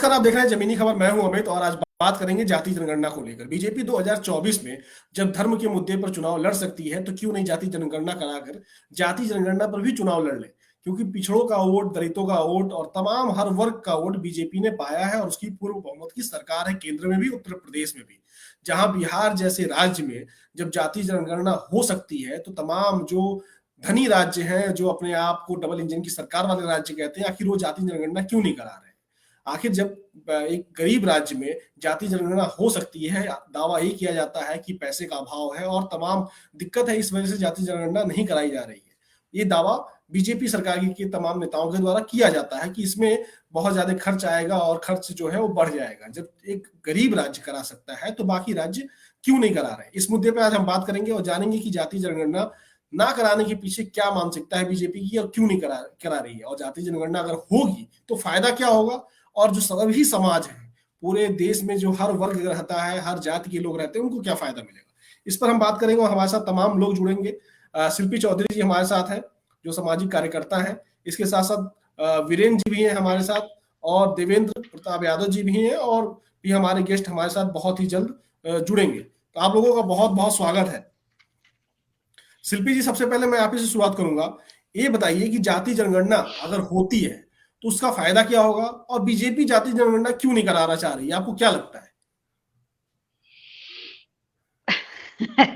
नमस्कार, आप देख रहे हैं जमीनी खबर। मैं हूं अमित और आज बात करेंगे जाति जनगणना को लेकर। बीजेपी 2024 में जब धर्म के मुद्दे पर चुनाव लड़ सकती है तो क्यों नहीं जाति जनगणना कराकर जाति जनगणना पर भी चुनाव लड़ ले। क्योंकि पिछड़ों का वोट, दलितों का वोट और तमाम हर वर्ग का वोट बीजेपी ने पाया है और उसकी पूर्व बहुमत की सरकार है, केंद्र में भी उत्तर प्रदेश में भी। जहां बिहार जैसे राज्य में जब जाति जनगणना हो सकती है तो तमाम जो धनी राज्य हैं, जो अपने आप को डबल इंजन की सरकार वाले राज्य कहते हैं, आखिर वो जाति जनगणना क्यों नहीं करा रहे। आखिर जब एक गरीब राज्य में जाति जनगणना हो सकती है, दावा ये किया जाता है कि पैसे का अभाव है और तमाम दिक्कत है, इस वजह से जाति जनगणना नहीं कराई जा रही है। ये दावा बीजेपी सरकार के तमाम नेताओं के द्वारा किया जाता है कि इसमें बहुत ज्यादा खर्च आएगा और खर्च जो है वो बढ़ जाएगा। जब एक गरीब राज्य करा सकता है तो बाकी राज्य क्यों नहीं करा रहे। इस मुद्दे पर आज हम बात करेंगे और जानेंगे कि जाति जनगणना ना कराने के पीछे क्या मानसिकता है बीजेपी की और क्यों नहीं करा रही है, और जाति जनगणना अगर होगी तो फायदा क्या होगा, और जो सभी समाज है पूरे देश में, जो हर वर्ग रहता है, हर जाति के लोग रहते हैं, उनको क्या फायदा मिलेगा। इस पर हम बात करेंगे और हमारे साथ तमाम लोग जुड़ेंगे। शिल्पी चौधरी जी हमारे साथ है, जो सामाजिक कार्यकर्ता हैं। इसके साथ साथ वीरेंद्र जी भी हैं हमारे साथ, और देवेंद्र प्रताप यादव जी भी हैं, और भी हमारे गेस्ट हमारे साथ बहुत ही जल्द जुड़ेंगे। तो आप लोगों का बहुत बहुत स्वागत है। शिल्पी जी, सबसे पहले मैं आप ही से शुरुआत करूंगा। ये बताइए कि जाति जनगणना अगर होती है तो उसका फायदा क्या होगा, और बीजेपी जाति जनगणना क्यों नहीं कराना चाह रही है, आपको क्या लगता है?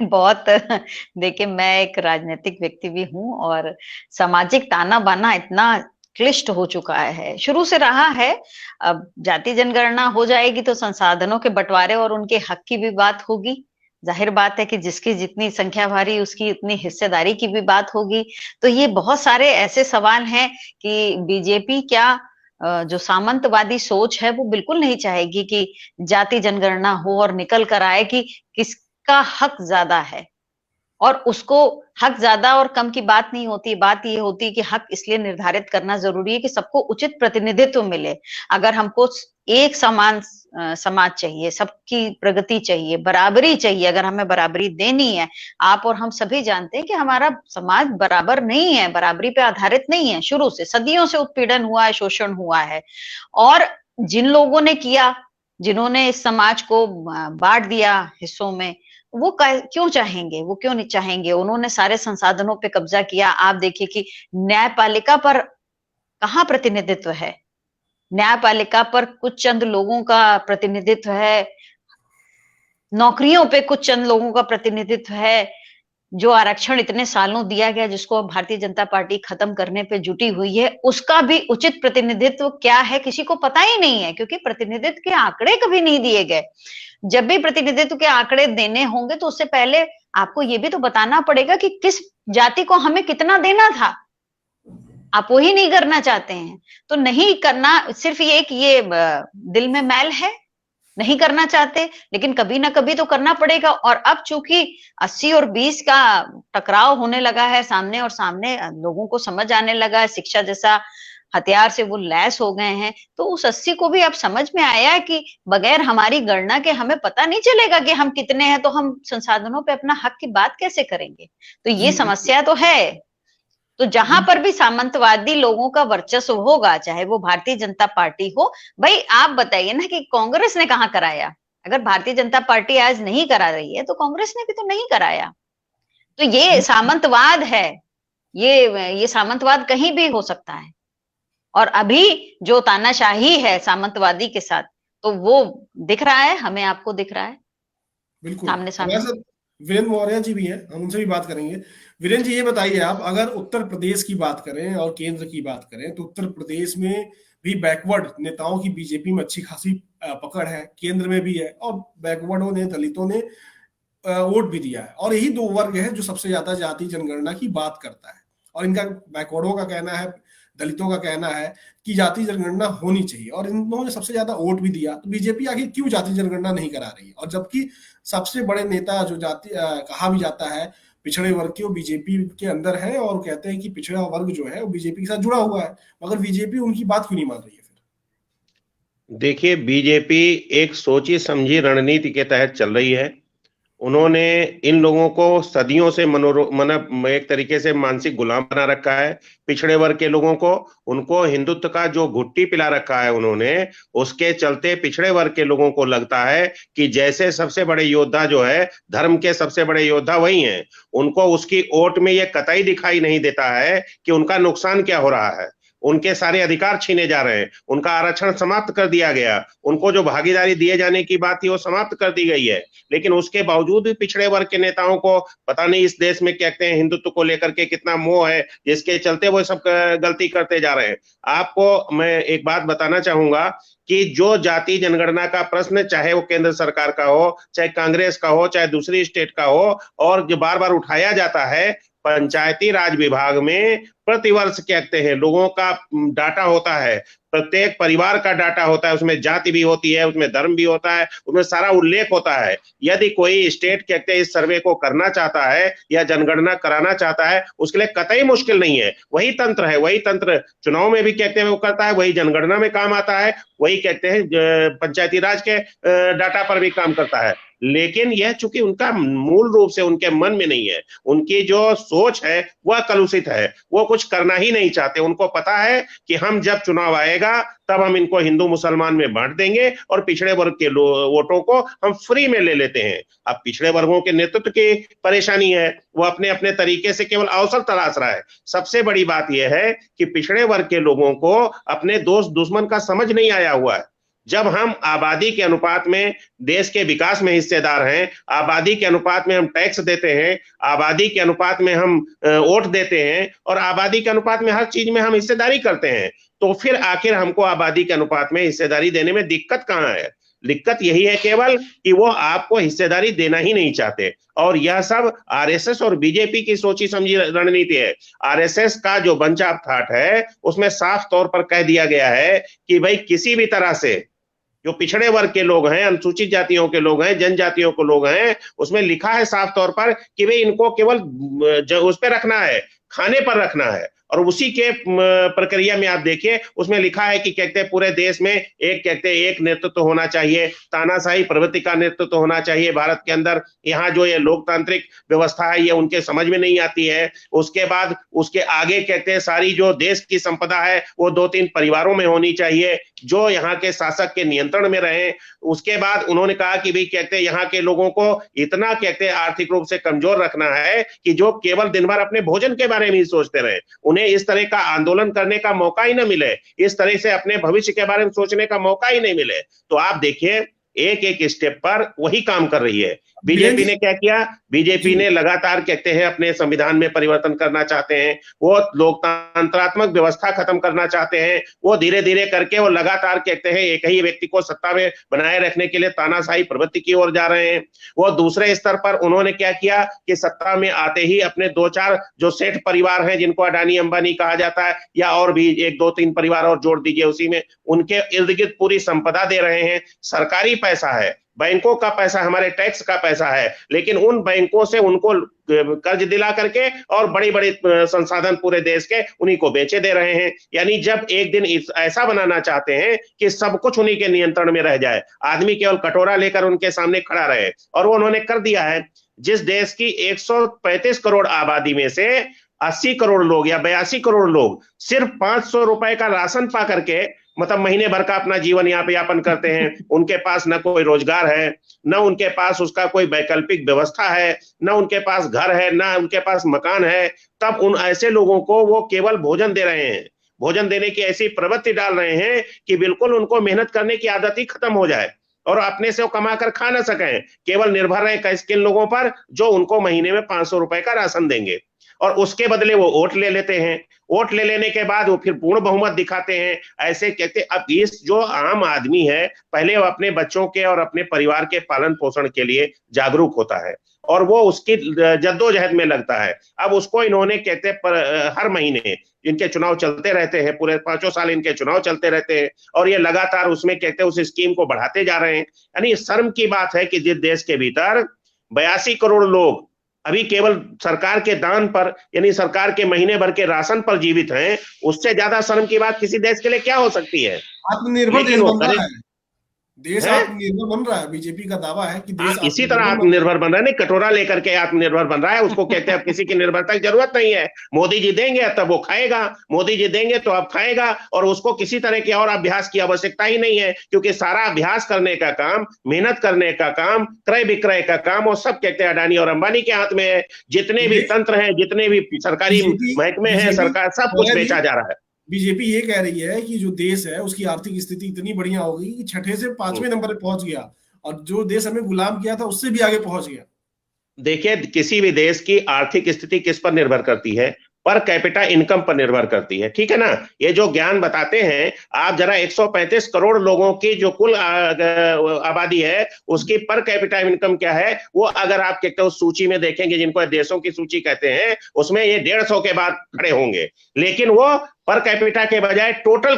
बहुत देखिए, मैं एक राजनीतिक व्यक्ति भी हूं और सामाजिक ताना बाना इतना क्लिष्ट हो चुका है, शुरू से रहा है। अब जाति जनगणना हो जाएगी तो संसाधनों के बंटवारे और उनके हक की भी बात होगी। जाहिर बात है कि जिसकी जितनी संख्या भारी उसकी उतनी हिस्सेदारी की भी बात होगी। तो ये बहुत सारे ऐसे सवाल हैं कि बीजेपी क्या जो सामंतवादी सोच है वो बिल्कुल नहीं चाहेगी कि जाति जनगणना हो और निकल कर आए कि किसका हक ज्यादा है। और उसको हक ज्यादा और कम की बात नहीं होती, बात ये होती है कि हक इसलिए निर्धारित करना जरूरी है कि सबको उचित प्रतिनिधित्व मिले। अगर हमको एक समान समाज चाहिए, सबकी प्रगति चाहिए, बराबरी चाहिए, अगर हमें बराबरी देनी है, आप और हम सभी जानते हैं कि हमारा समाज बराबर नहीं है, बराबरी पे आधारित नहीं है। शुरू से सदियों से उत्पीड़न हुआ है, शोषण हुआ है। और जिन लोगों ने किया, जिन्होंने इस समाज को बांट दिया हिस्सों में, वो क्यों चाहेंगे, वो क्यों नहीं चाहेंगे। उन्होंने सारे संसाधनों पे कब्जा किया। आप देखिए कि न्यायपालिका पर कहाँ प्रतिनिधित्व है, न्यायपालिका पर कुछ चंद लोगों का प्रतिनिधित्व है, नौकरियों पे कुछ चंद लोगों का प्रतिनिधित्व है। जो आरक्षण इतने सालों दिया गया, जिसको भारतीय जनता पार्टी खत्म करने पे जुटी हुई है, उसका भी उचित प्रतिनिधित्व क्या है किसी को पता ही नहीं है, क्योंकि प्रतिनिधित्व के आंकड़े कभी नहीं दिए गए। जब भी प्रतिनिधित्व के आंकड़े देने होंगे तो उससे पहले आपको ये भी तो बताना पड़ेगा कि किस जाति को हमें कितना देना था। आप वही नहीं करना चाहते हैं। तो नहीं करना, सिर्फ ये कि ये दिल में मैल है, नहीं करना चाहते, लेकिन कभी ना कभी तो करना पड़ेगा। और अब चूंकि 80 और 20 का टकराव होने लगा है सामने और सामने, लोगों को समझ आने लगा है, शिक्षा जैसा हथियार से वो लैस हो गए हैं, तो उस 80 को भी अब समझ में आया है कि बगैर हमारी गणना के हमें पता नहीं चलेगा कि हम कितने हैं, तो हम संसाधनों पे अपना हक की बात कैसे करेंगे। तो ये जी समस्या तो है। तो जहां जी पर भी सामंतवादी लोगों का वर्चस्व होगा, चाहे वो भारतीय जनता पार्टी हो, भाई आप बताइए ना कि कांग्रेस ने कहां कराया। अगर भारतीय जनता पार्टी आज नहीं करा रही है तो कांग्रेस ने भी तो नहीं कराया। तो ये जी सामंतवाद है, ये सामंतवाद कहीं भी हो सकता है। और अभी जो तानाशाही है सामंतवादी के साथ, तो वो दिख रहा है, हमें आपको दिख रहा है बिल्कुल। सामने हमारे सामने। साथ वीरेंद्र मौर्य जी भी हैं, हम उनसे भी बात करेंगे। वीरेंद्र जी, ये बताइए, आप अगर उत्तर प्रदेश की बात करें और केंद्र की बात करें तो उत्तर प्रदेश में भी बैकवर्ड नेताओं की बीजेपी में अच्छी खासी पकड़ है, केंद्र में भी है, और बैकवर्डों ने, दलितों ने वोट भी दिया है। और यही दो वर्ग है जो सबसे ज्यादा जाति जनगणना की बात करता है। और इनका, बैकवर्डों का कहना है, दलितों का कहना है कि जाति जनगणना होनी चाहिए, और इन दोनों ने सबसे ज्यादा वोट भी दिया। तो बीजेपी आखिर क्यों जाति जनगणना नहीं करा रही है, और जबकि सबसे बड़े नेता जो जाति कहा भी जाता है पिछड़े वर्ग के, वो बीजेपी के अंदर है, और कहते हैं कि पिछड़ा वर्ग जो है वो बीजेपी के साथ जुड़ा हुआ है, मगर बीजेपी उनकी बात क्यों नहीं मान रही है फिर? देखिए, बीजेपी एक सोची समझी रणनीति के तहत चल रही है। उन्होंने इन लोगों को सदियों से मतलब एक तरीके से मानसिक गुलाम बना रखा है। पिछड़े वर्ग के लोगों को, उनको हिंदुत्व का जो घुट्टी पिला रखा है उन्होंने, उसके चलते पिछड़े वर्ग के लोगों को लगता है कि जैसे सबसे बड़े योद्धा जो है, धर्म के सबसे बड़े योद्धा वही हैं। उनको उसकी ओट में यह कतई दिखाई नहीं देता है कि उनका नुकसान क्या हो रहा है। उनके सारे अधिकार छीने जा रहे हैं, उनका आरक्षण समाप्त कर दिया गया, उनको जो भागीदारी दिए जाने की बात थी वो समाप्त कर दी गई है। लेकिन उसके बावजूद भी पिछड़े वर्ग के नेताओं को पता नहीं इस देश में कहते हैं हिंदुत्व को लेकर के कितना मोह है, जिसके चलते वो सब गलती करते जा रहे हैं। आपको मैं एक बात बताना चाहूंगा कि जो जाति जनगणना का प्रश्न, चाहे वो केंद्र सरकार का हो, चाहे कांग्रेस का हो, चाहे दूसरी स्टेट का हो, और जो बार बार उठाया जाता है, पंचायती राज विभाग में प्रतिवर्ष कहते हैं लोगों का डाटा होता है, प्रत्येक परिवार का डाटा होता है, उसमें जाति भी होती है, उसमें धर्म भी होता है, उसमें सारा उल्लेख होता है। यदि कोई स्टेट कहते हैं इस सर्वे को करना चाहता है या जनगणना कराना चाहता है, उसके लिए कतई मुश्किल नहीं है। वही तंत्र है, वही तंत्र चुनाव में भी कहते हैं वो करता है, वही जनगणना में काम आता है, वही कहते हैं पंचायती राज के डाटा पर भी काम करता है। लेकिन यह चूंकि उनका मूल रूप से उनके मन में नहीं है, उनकी जो सोच है वह कलुषित है, वो कुछ करना ही नहीं चाहते। उनको पता है कि हम जब चुनाव आएगा तब हम इनको हिंदू मुसलमान में बांट देंगे और पिछड़े वर्ग के वोटों को हम फ्री में ले लेते हैं। अब पिछड़े वर्गों के नेतृत्व की परेशानी है, वो अपने अपने तरीके से केवल अवसर तलाश रहा है। सबसे बड़ी बात यह है कि पिछड़े वर्ग के लोगों को अपने दोस्त दुश्मन का समझ नहीं आया हुआ है। जब हम आबादी के अनुपात में देश के विकास में हिस्सेदार हैं, आबादी के अनुपात में हम टैक्स देते हैं, आबादी के अनुपात में हम वोट देते हैं, और आबादी के अनुपात में हर चीज में हम हिस्सेदारी करते हैं, तो फिर आखिर हमको आबादी के अनुपात में हिस्सेदारी देने में दिक्कत कहां है? दिक्कत यही है केवल कि वो आपको हिस्सेदारी देना ही नहीं चाहते। और यह सब आरएसएस और बीजेपी की सोची समझी रणनीति है। आरएसएस का जो बंच ऑफ थॉट है उसमें साफ तौर पर कह दिया गया है कि भाई किसी भी तरह से जो पिछड़े वर्ग के लोग हैं, अनुसूचित जातियों के लोग हैं, जनजातियों के लोग हैं, उसमें लिखा है साफ तौर पर कि भाई इनको केवल उस पर रखना है, खाने पर रखना है। और उसी के प्रक्रिया में आप देखिए, उसमें लिखा है कि कहते हैं पूरे देश में एक नेतृत्व होना चाहिए, तानाशाही प्रवृत्ति का नेतृत्व होना चाहिए भारत के अंदर। यहाँ जो ये लोकतांत्रिक व्यवस्था है ये उनके समझ में नहीं आती है। उसके बाद उसके आगे कहते हैं सारी जो देश की संपदा है वो 2-3 परिवारों में होनी चाहिए जो यहाँ के शासक के नियंत्रण में रहे। उसके बाद उन्होंने कहा कि भाई कहते हैं यहाँ के लोगों को इतना कहते हैं आर्थिक रूप से कमजोर रखना है कि जो केवल दिन भर अपने भोजन के बारे में ही सोचते रहे, उन्हें इस तरह का आंदोलन करने का मौका ही न मिले, इस तरह से अपने भविष्य के बारे में सोचने का मौका ही नहीं मिले। तो आप देखिए एक एक स्टेप पर वही काम कर रही है। बीजेपी ने क्या किया? बीजेपी ने लगातार कहते हैं अपने संविधान में परिवर्तन करना चाहते हैं, वो लोकतंत्रात्मक व्यवस्था खत्म करना चाहते हैं, वो धीरे धीरे करके वो लगातार कहते हैं एक ही व्यक्ति को सत्ता में बनाए रखने के लिए तानाशाही प्रवृत्ति की ओर जा रहे हैं। वो दूसरे स्तर पर उन्होंने क्या किया कि सत्ता में आते ही अपने 2-4 जो सेठ परिवार हैं जिनको अडानी अंबानी कहा जाता है, या और भी 1-2-3 परिवार और जोड़ दीजिए उसी में, उनके इर्द गिर्द पूरी संपदा दे रहे हैं। सरकारी पैसा है, बैंकों का पैसा, हमारे टैक्स का पैसा है, लेकिन उन बैंकों से उनको कर्ज दिला करके और बड़ी बड़ी संसाधन पूरे देश के उन्हीं को बेचे दे रहे हैं। यानी जब एक दिन ऐसा बनाना चाहते हैं कि सब कुछ उन्हीं के नियंत्रण में रह जाए, आदमी केवल कटोरा लेकर उनके सामने खड़ा रहे, और वो उन्होंने कर दिया है। जिस देश की 135 करोड़ आबादी में से 80 करोड़ लोग या 82 करोड़ लोग सिर्फ 500 रुपए का राशन पा करके मतलब महीने भर का अपना जीवन यहाँ पे यापन करते हैं, उनके पास न कोई रोजगार है, न उनके पास उसका कोई वैकल्पिक व्यवस्था है, न उनके पास घर है, न उनके पास मकान है, तब उन ऐसे लोगों को वो केवल भोजन दे रहे हैं, भोजन देने की ऐसी प्रवृत्ति डाल रहे हैं कि बिल्कुल उनको मेहनत करने की आदत ही खत्म हो जाए और अपने से वो कमा कर खा ना सकें, केवल निर्भर रहे किन लोगों पर जो उनको महीने में 500 रुपए का राशन देंगे, और उसके बदले वो वोट ले लेते हैं। वोट ले लेने के बाद वो फिर पूर्ण बहुमत दिखाते हैं। ऐसे कहते, अब इस जो आम आदमी है पहले वो अपने बच्चों के और अपने परिवार के पालन पोषण के लिए जागरूक होता है और वो उसकी जद्दोजहद में लगता है। अब उसको इन्होंने कहते हर महीने इनके चुनाव चलते रहते हैं, पूरे 5 साल इनके चुनाव चलते रहते हैं और ये लगातार उसमें कहते हैं उस स्कीम को बढ़ाते जा रहे हैं। यानी शर्म की बात है कि जिस देश के भीतर 82 करोड़ लोग अभी केवल सरकार के दान पर यानी सरकार के महीने भर के राशन पर जीवित हैं, उससे ज्यादा शर्म की बात किसी देश के लिए क्या हो सकती है? आत्मनिर्भर देश बन रहा है। देश है। आत्मनिर्भर बन रहा है, बीजेपी का दावा है कि हाँ, देश इसी तरह आत्मनिर्भर बन रहा है। आत्मनिर्भर बन रहा है, नहीं कटोरा लेकर के आत्मनिर्भर बन रहा है, उसको कहते हैं अब किसी की निर्भरता की जरूरत नहीं है। मोदी जी देंगे तब वो खाएगा, मोदी जी देंगे तो अब खाएगा, और उसको किसी तरह के और अभ्यास की आवश्यकता ही नहीं है, क्योंकि सारा अभ्यास करने का काम, मेहनत करने का काम, क्रय विक्रय का काम, और सब कहते हैं अडानी और अंबानी के हाथ में है। जितने भी ये तंत्र हैं, जितने भी सरकारी बीजेपी महकमे हैं, बीजेपी सरकार, सब कह कुछ रही बेचा जा रहा है। बीजेपी ये कह रही है कि जो देश है उसकी आर्थिक स्थिति इतनी बढ़िया हो गई कि छठे से पांचवें नंबर पे पहुंच गया, और जो देश हमें गुलाम किया था उससे भी आगे पहुंच गया। देखिए, किसी भी देश की आर्थिक स्थिति किस पर निर्भर करती है? पर कैपिटा इनकम पर निर्भर करती है, ठीक है ना। ये जो ज्ञान बताते हैं आप, जरा 135 करोड़ लोगों की जो कुल आबादी है, उसकी पर कैपिटा इनकम क्या है, वो अगर आप कहते हो सूची में देखेंगे, जिनको देशों की सूची कहते हैं, उसमें ये 150 के बाद खड़े होंगे। लेकिन वो पर कैपिटा के बजाय टोटल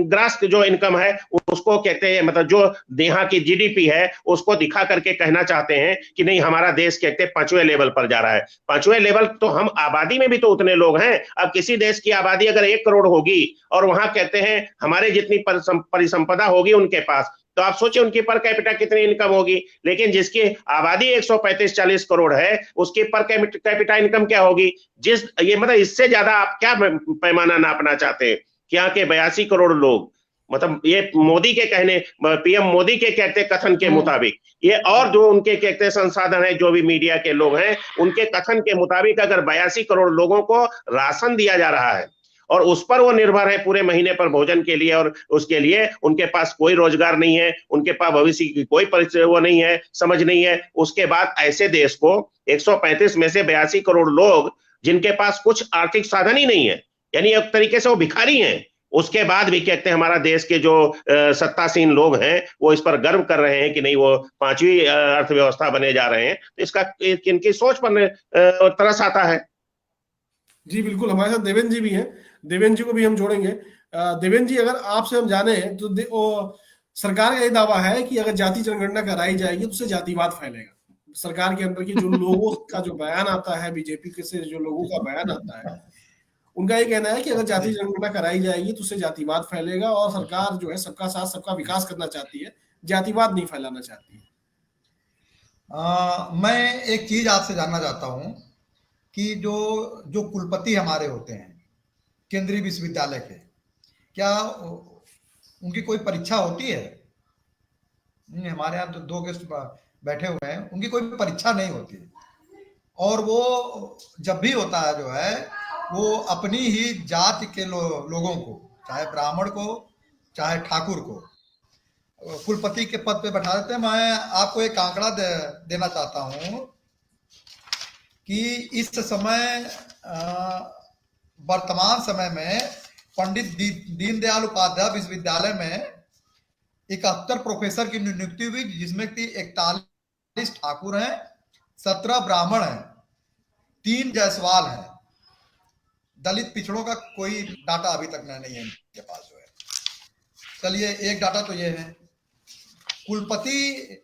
ग्रास जो इनकम है उसको कहते हैं, मतलब जो यहाँ की जीडीपी है उसको दिखा करके कहना चाहते हैं कि नहीं, हमारा देश कहते हैं 5वें लेवल पर जा रहा है। 5वें लेवल तो हम आबादी में भी तो उतने लोग हैं। अब किसी देश की आबादी अगर 1 करोड़ होगी और वहां कहते हैं हमारे जितनी परिसंपदा होगी उनके पास, तो आप सोचिए उनकी पर कैपिटा कितनी इनकम होगी। लेकिन जिसकी आबादी 135-40 करोड़ है, उसकी पर कैपिटा इनकम क्या होगी? ये मतलब इससे ज्यादा आप क्या पैमाना नापना चाहते हैं? कि यहाँ के 82 करोड़ लोग, मतलब ये मोदी के कहने, पीएम मोदी के कहते कथन के मुताबिक, ये और जो उनके कहते संसाधन है, जो भी मीडिया के लोग हैं उनके कथन के मुताबिक, अगर 82 करोड़ लोगों को राशन दिया जा रहा है और उस पर वो निर्भर है पूरे महीने पर भोजन के लिए, और उसके लिए उनके पास कोई रोजगार नहीं है, उनके पास भविष्य की कोई परिचय वो नहीं है, समझ नहीं है, उसके बाद ऐसे देश को 135 में से 82 करोड़ लोग जिनके पास कुछ आर्थिक साधन ही नहीं है, यानी एक तरीके से वो भिखारी हैं, उसके बाद भी कहते हैं हमारा देश के जो सत्तासीन लोग हैं वो इस पर गर्व कर रहे हैं कि नहीं, वो 5वीं अर्थव्यवस्था बने जा रहे हैं। तो इसका इनकी सोच पर तरस आता है। जी बिल्कुल, हमारे साथ देवेंद्र जी भी हैं, देवेंद्र जी को भी हम जोड़ेंगे। देवेंद्र जी, अगर आपसे हम जाने हैं तो सरकार का ये दावा है कि अगर जाति जनगणना कराई जाएगी तो उससे जातिवाद फैलेगा। सरकार के अंदर की जो लोगों का जो बयान आता है, बीजेपी के से जो लोगों का बयान आता है, उनका ये कहना है कि अगर जाति जनगणना कराई जाएगी तो उससे जातिवाद फैलेगा, और सरकार जो है सबका साथ सबका विकास करना चाहती है, जातिवाद नहीं फैलाना चाहती है। मैं एक चीज आपसे जानना चाहता हूं कि जो जो कुलपति हमारे होते हैं केंद्रीय विश्वविद्यालय के, क्या उनकी कोई परीक्षा होती है? नहीं, हमारे यहाँ तो 2 गेस्ट बैठे हुए हैं, उनकी कोई परीक्षा नहीं होती, और वो जब भी होता है जो है वो अपनी ही जाति के लोगों को, चाहे ब्राह्मण को चाहे ठाकुर को, कुलपति के पद पे बैठा देते हैं। मैं आपको एक आंकड़ा देना चाहता हूं कि इस समय वर्तमान समय में पंडित दीनदयाल उपाध्याय विश्वविद्यालय में 71 प्रोफेसर की नियुक्ति हुई, जिसमें कि 41 ठाकुर हैं, 17 ब्राह्मण हैं, 3 जायसवाल हैं। दलित पिछड़ों का कोई डाटा अभी तक नहीं है इनके पास जो है। चलिए, एक डाटा तो ये है, कुलपति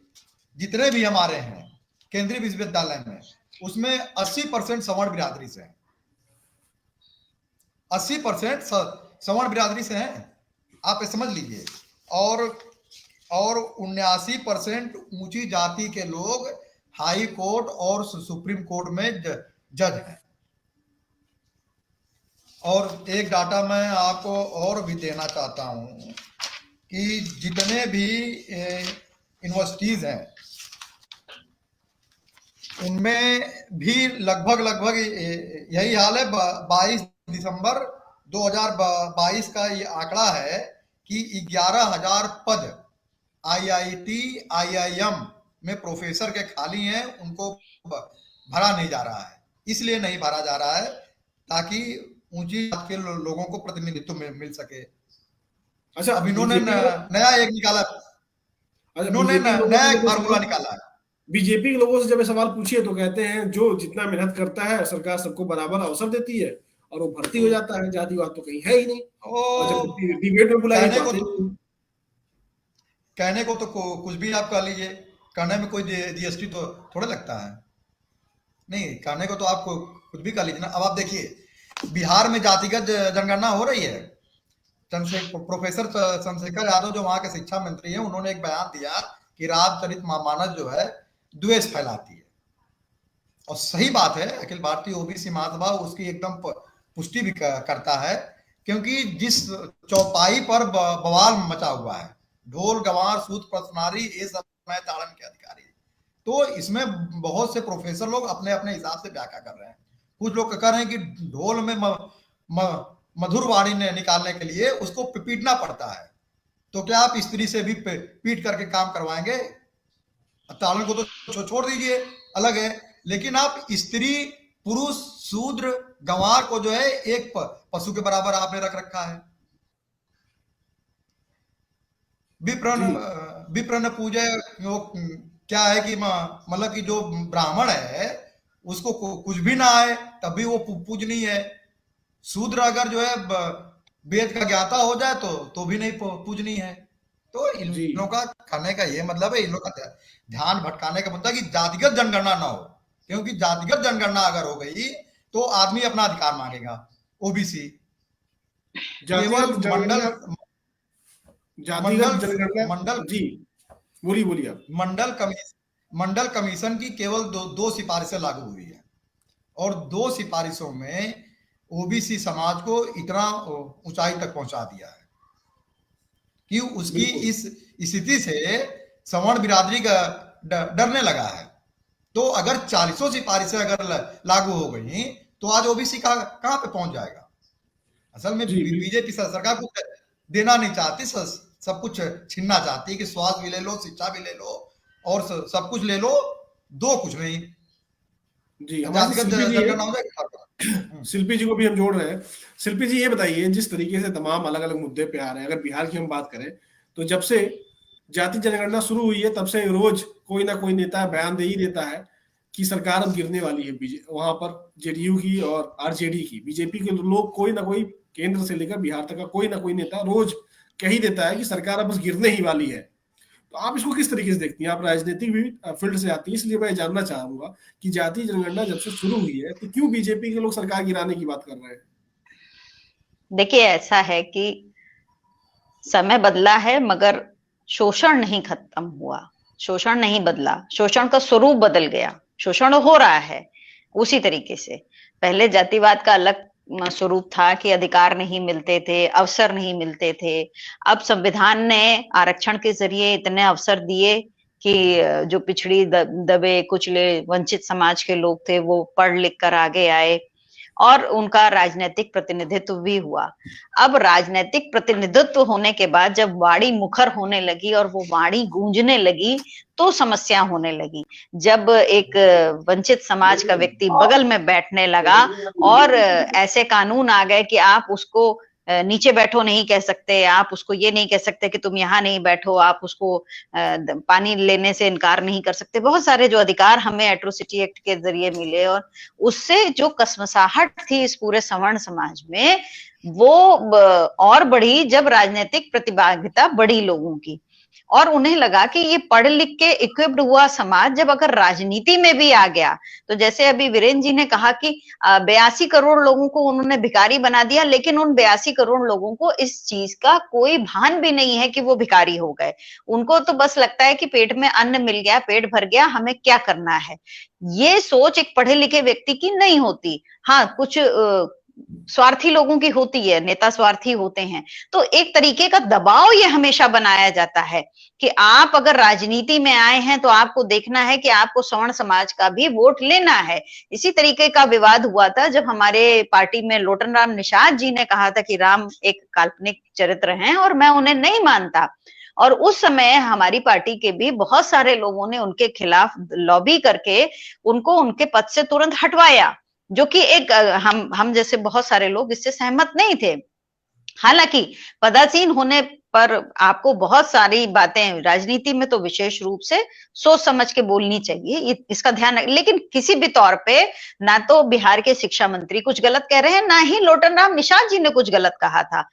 जितने भी हमारे हैं केंद्रीय विश्वविद्यालय में, उसमें 80% सवर्ण बिरादरी से हैं, 80% सवर्ण बिरादरी से हैं, आप समझ लीजिए। और 79% ऊंची जाति के लोग हाई कोर्ट और सुप्रीम कोर्ट में जज हैं। और एक डाटा मैं आपको और भी देना चाहता हूं कि जितने भी यूनिवर्सिटीज हैं उनमें भी लगभग यही हाल है। 22 दिसंबर 2022 का ये आंकड़ा है कि 11,000 पद IIT IIM में प्रोफेसर के खाली हैं, उनको भरा नहीं जा रहा है। इसलिए नहीं भरा जा रहा है ताकि ऊंची जात के लोगों को प्रतिनिधित्व मिल सके। अच्छा, अब इन्होंने नया एक निकाला, इन्होंने नया एक फार्मूला निकाला है। बीजेपी के लोगों से जब सवाल पूछिए तो कहते हैं जो जितना मेहनत करता है सरकार सबको बराबर अवसर देती है और वो भर्ती हो जाता है, जातिवाद तो कहीं है ही नहीं। और जब डिबेट में बुलाए कहने को तो कुछ भी आप कह लीजिए, कहने में कोई जीएसटी तो थोड़ा लगता है, नहीं, कहने को तो आपको कुछ भी कह लीजिए ना। अब आप देखिए, बिहार में जातिगत जनगणना हो रही है, प्रोफेसर चंद्रशेखर यादव जो वहां के शिक्षा मंत्री हैं, उन्होंने एक बयान दिया कि रामचरितमानस जो है द्वेष फैलाती है। और सही बात है, अखिल भारतीय ओबीसी महासभा उसकी एकदम पुष्टि भी करता है, क्योंकि जिस चौपाई पर बवाल मचा हुआ है, ढोल गंवार सूत प्रश्नारी ये सब मैं ताड़न के अधिकारी, तो इसमें बहुत से प्रोफेसर लोग अपने अपने हिसाब से व्याख्या कर रहे हैं। कुछ लोग कह रहे हैं कि ढोल में मधुर वाणी ने निकालने के लिए उसको पीटना पड़ता है, तो क्या आप स्त्री से भी पीट करके काम करवाएंगे? ताड़न को तो छोड़ दीजिए, अलग है, लेकिन आप स्त्री पुरुष शूद्र गंवार को जो है एक पशु के बराबर आपने रख रखा है। विप्र पूजे क्या है कि मतलब कि जो ब्राह्मण है उसको कुछ भी ना आए तब भी वो पूजनीय है। शूद्र अगर जो है वेद का ज्ञाता हो जाए तो भी नहीं पूजनीय है। तो इन लोगों का कहने का ये मतलब है, इन लोगों का ध्यान भटकाने का मतलब कि जातिगत जनगणना ना हो, क्योंकि जातिगत जनगणना अगर हो गई तो आदमी अपना अधिकार मांगेगा। ओबीसी केवल मंडल जी बोलिए आप। मंडल कमीशन की केवल दो सिफारिशें लागू हुई है, और 2 सिफारिशों में ओबीसी समाज को इतना ऊंचाई तक पहुंचा दिया है कि उसकी इस स्थिति से सवर्ण बिरादरी का डरने लगा है। तो अगर 40 सिफारिशें अगर लागू हो गई तो आज ओबीसी कहां पे पहुंच जाएगा? असल में बीजेपी सरकार कुछ देना नहीं चाहती, सब कुछ छीनना चाहती है कि स्वास्थ्य भी ले लो, शिक्षा भी ले लो और सब कुछ ले लो, दो कुछ नहीं। जी शिल्पी जी को भी हम जोड़ रहे हैं। शिल्पी जी ये बताइए, जिस तरीके से तमाम अलग अलग मुद्दे पे आ रहे हैं, अगर बिहार की हम बात करें तो जब से जाति जनगणना शुरू हुई है तब से रोज कोई ना कोई नेता बयान दे ही देता है कि सरकार अब गिरने वाली है। वहां पर जेडीयू की और आरजेडी की, बीजेपी के लोग कोई ना कोई केंद्र से लेकर बिहार तक का कोई ना कोई नेता रोज कह ही देता है कि सरकार अब बस गिरने ही वाली है। तो आप इसको किस तरीके से देखती हैं? आप राजनीतिक भी फील्ड से आती है, इसलिए मैं जानना चाहूंगा कि जातीय जनगणना जब से शुरू हुई है तो क्यों बीजेपी के लोग सरकार गिराने की बात कर रहे हैं? देखिए, ऐसा है कि समय बदला है मगर शोषण नहीं खत्म हुआ, शोषण नहीं बदला, शोषण का स्वरूप बदल गया, शोषण हो रहा है उसी तरीके से। पहले जातिवाद का अलग स्वरूप था कि अधिकार नहीं मिलते थे, अवसर नहीं मिलते थे। अब संविधान ने आरक्षण के जरिए इतने अवसर दिए कि जो पिछड़ी दबे कुचले वंचित समाज के लोग थे वो पढ़ लिख कर आगे आए और उनका राजनीतिक प्रतिनिधित्व भी हुआ। अब राजनीतिक प्रतिनिधित्व होने के बाद जब वाणी मुखर होने लगी और वो वाणी गूंजने लगी तो समस्या होने लगी। जब एक वंचित समाज का व्यक्ति बगल में बैठने लगा और ऐसे कानून आ गए कि आप उसको नीचे बैठो नहीं कह सकते, आप उसको ये नहीं कह सकते कि तुम यहाँ नहीं बैठो, आप उसको पानी लेने से इनकार नहीं कर सकते। बहुत सारे जो अधिकार हमें एट्रोसिटी एक्ट के जरिए मिले और उससे जो कसमसाहट थी इस पूरे सवर्ण समाज में वो और बढ़ी जब राजनीतिक प्रतिभागिता बढ़ी लोगों की और उन्हें लगा कि ये पढ़ लिख के इक्विप्ड हुआ समाज जब अगर राजनीति में भी आ गया तो जैसे अभी वीरेंद्र जी ने कहा कि 82 करोड़ लोगों को उन्होंने भिखारी बना दिया, लेकिन उन 82 करोड़ लोगों को इस चीज का कोई भान भी नहीं है कि वो भिखारी हो गए। उनको तो बस लगता है कि पेट में अन्न मिल गया, पेट भर गया, हमें क्या करना है। ये सोच एक पढ़े लिखे व्यक्ति की नहीं होती। हाँ, कुछ स्वार्थी लोगों की होती है, नेता स्वार्थी होते हैं, तो एक तरीके का दबाव ये हमेशा बनाया जाता है कि आप अगर राजनीति में आए हैं तो आपको देखना है कि आपको सवर्ण समाज का भी वोट लेना है। इसी तरीके का विवाद हुआ था जब हमारे पार्टी में लोटन राम निषाद जी ने कहा था कि राम एक काल्पनिक चरित्र हैं और मैं उन्हें नहीं मानता, और उस समय हमारी पार्टी के भी बहुत सारे लोगों ने उनके खिलाफ लॉबी करके उनको उनके पद से तुरंत हटवाया, जो कि एक हम जैसे बहुत सारे लोग इससे सहमत नहीं थे। हालांकि पदासीन होने पर आपको बहुत सारी बातें राजनीति में तो विशेष रूप से सोच समझ के बोलनी चाहिए, इसका ध्यान, लेकिन किसी भी तौर पे ना तो बिहार के शिक्षा मंत्री कुछ गलत कह रहे हैं, ना ही लोटन राम निषाद जी ने कुछ गलत कहा था।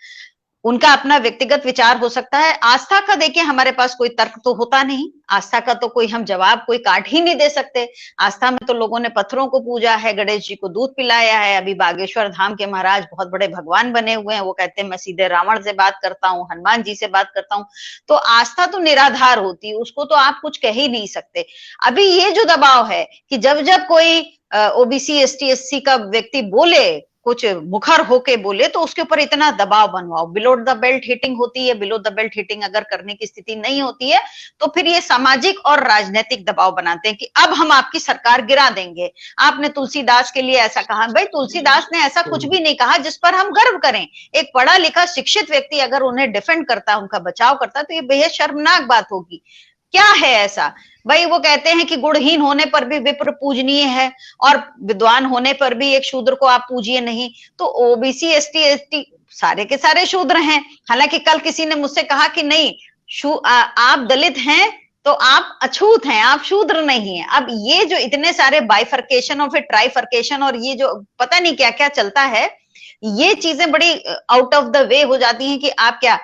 उनका अपना व्यक्तिगत विचार हो सकता है। आस्था का देखिए हमारे पास कोई तर्क तो होता नहीं, आस्था का तो कोई हम जवाब कोई काट ही नहीं दे सकते। आस्था में तो लोगों ने पत्थरों को पूजा है, गणेश जी को दूध पिलाया है, अभी बागेश्वर धाम के महाराज बहुत बड़े भगवान बने हुए हैं, वो कहते हैं मैं सीधे रावण से बात करता हूँ, हनुमान जी से बात करता हूँ। तो आस्था तो निराधार होती है, उसको तो आप कुछ कह ही नहीं सकते। अभी ये जो दबाव है कि जब जब कोई ओबीसी एसटी एससी का व्यक्ति बोले, कुछ मुखर होके बोले, तो उसके ऊपर इतना दबाव बनवाओ। बिलो द बेल्ट हिटिंग होती है, बिलो द बेल्ट हिटिंग अगर करने की स्थिति नहीं होती है तो फिर ये सामाजिक और राजनीतिक दबाव बनाते हैं कि अब हम आपकी सरकार गिरा देंगे। आपने तुलसीदास के लिए ऐसा कहा, भाई तुलसीदास ने ऐसा कुछ भी नहीं कहा जिस पर हम गर्व करें। एक पढ़ा लिखा शिक्षित व्यक्ति अगर उन्हें डिफेंड करता है, उनका बचाव करता है, तो ये बेहद शर्मनाक बात होगी। क्या है ऐसा? भाई वो कहते हैं कि गुणहीन होने पर भी विप्र पूजनीय है और विद्वान होने पर भी एक शूद्र को आप पूजिए नहीं। तो ओबीसी एसटी एसटी सारे के सारे शूद्र हैं। हालांकि कल किसी ने मुझसे कहा कि नहीं, आप दलित हैं तो आप अछूत हैं, आप शूद्र नहीं है। अब ये जो इतने सारे बाइफर्केशन और फिर ट्राइफर्केशन और ये जो पता नहीं क्या क्या चलता है, ये चीजें बड़ी आउट ऑफ द वे हो जाती हैं कि आप क्या,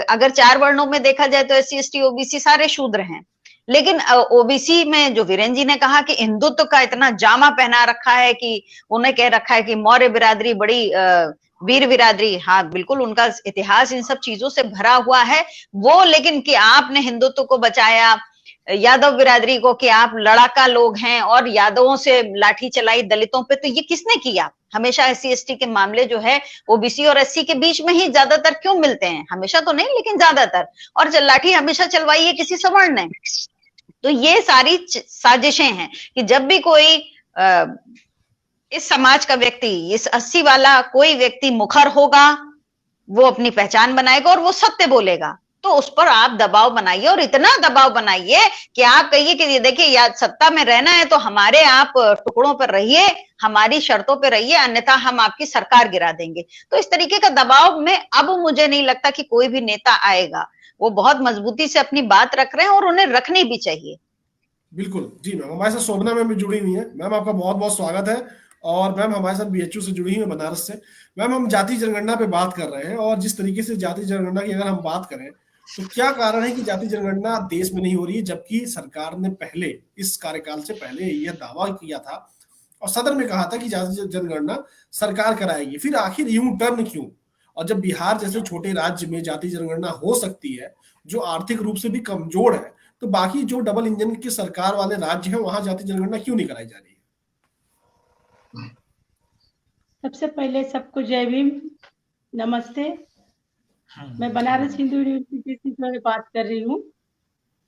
अगर 4 वर्णों में देखा जाए तो एससी एसटी ओबीसी सारे शूद्र हैं, लेकिन ओबीसी में जो वीरेन जी ने कहा कि हिंदुत्व का इतना जामा पहना रखा है कि उन्हें कह रखा है कि मौर्य बिरादरी बड़ी वीर बिरादरी, हाँ बिल्कुल उनका इतिहास इन सब चीजों से भरा हुआ है वो, लेकिन कि आपने हिंदुत्व को बचाया, यादव बिरादरी को कि आप लड़ाका लोग हैं और यादवों से लाठी चलाई दलितों पे, तो ये किसने किया? हमेशा एससी एसटी के मामले जो है ओबीसी और एससी के बीच में ही ज्यादातर क्यों मिलते हैं? हमेशा तो नहीं लेकिन ज्यादातर, और लाठी हमेशा चलवाई है किसी सवर्ण ने। तो ये सारी साजिशें हैं कि जब भी कोई इस समाज का व्यक्ति, इस 80 वाला कोई व्यक्ति मुखर होगा, वो अपनी पहचान बनाएगा और वो सत्य बोलेगा, तो उस पर आप दबाव बनाइए और इतना दबाव बनाइए कि आप कहिए कि देखिए या सत्ता में रहना है तो हमारे आप टुकड़ों पर रहिए, हमारी शर्तों पर रहिए, अन्यथा हम आपकी सरकार गिरा देंगे। तो इस तरीके का दबाव में अब मुझे नहीं लगता कि कोई भी नेता आएगा। वो बहुत मजबूती से अपनी बात रख रहे हैं और उन्हें रखनी भी चाहिए। बिल्कुल जी मैम, हमारे साथ शोभना मैम भी जुड़ी हुई है। मैम आपका बहुत बहुत स्वागत है। और मैम हमारे साथ बीएचयू से जुड़ी हुई है, बनारस से। मैम हम जाति जनगणना पे बात कर रहे हैं और जिस तरीके से जाति जनगणना की अगर हम बात करें तो क्या कारण है कि जाति जनगणना देश में नहीं हो रही है, जबकि सरकार ने पहले, इस कार्यकाल से पहले यह दावा किया था और सदन में कहा था कि जाति जनगणना सरकार कराएगी। फिर आखिर यूं टर्न क्यों? और जब बिहार जैसे छोटे राज्य में जाति जनगणना हो सकती है, जो आर्थिक रूप से भी कमजोर है, तो बाकी जो डबल इंजन की सरकार वाले राज्य हैं वहां जाति जनगणना क्यों नहीं कराई जा रही है? सबसे पहले सबको जय भीम, नमस्ते। मैं बनारस हिंदू यूनिवर्सिटी से जो है बात कर रही हूँ।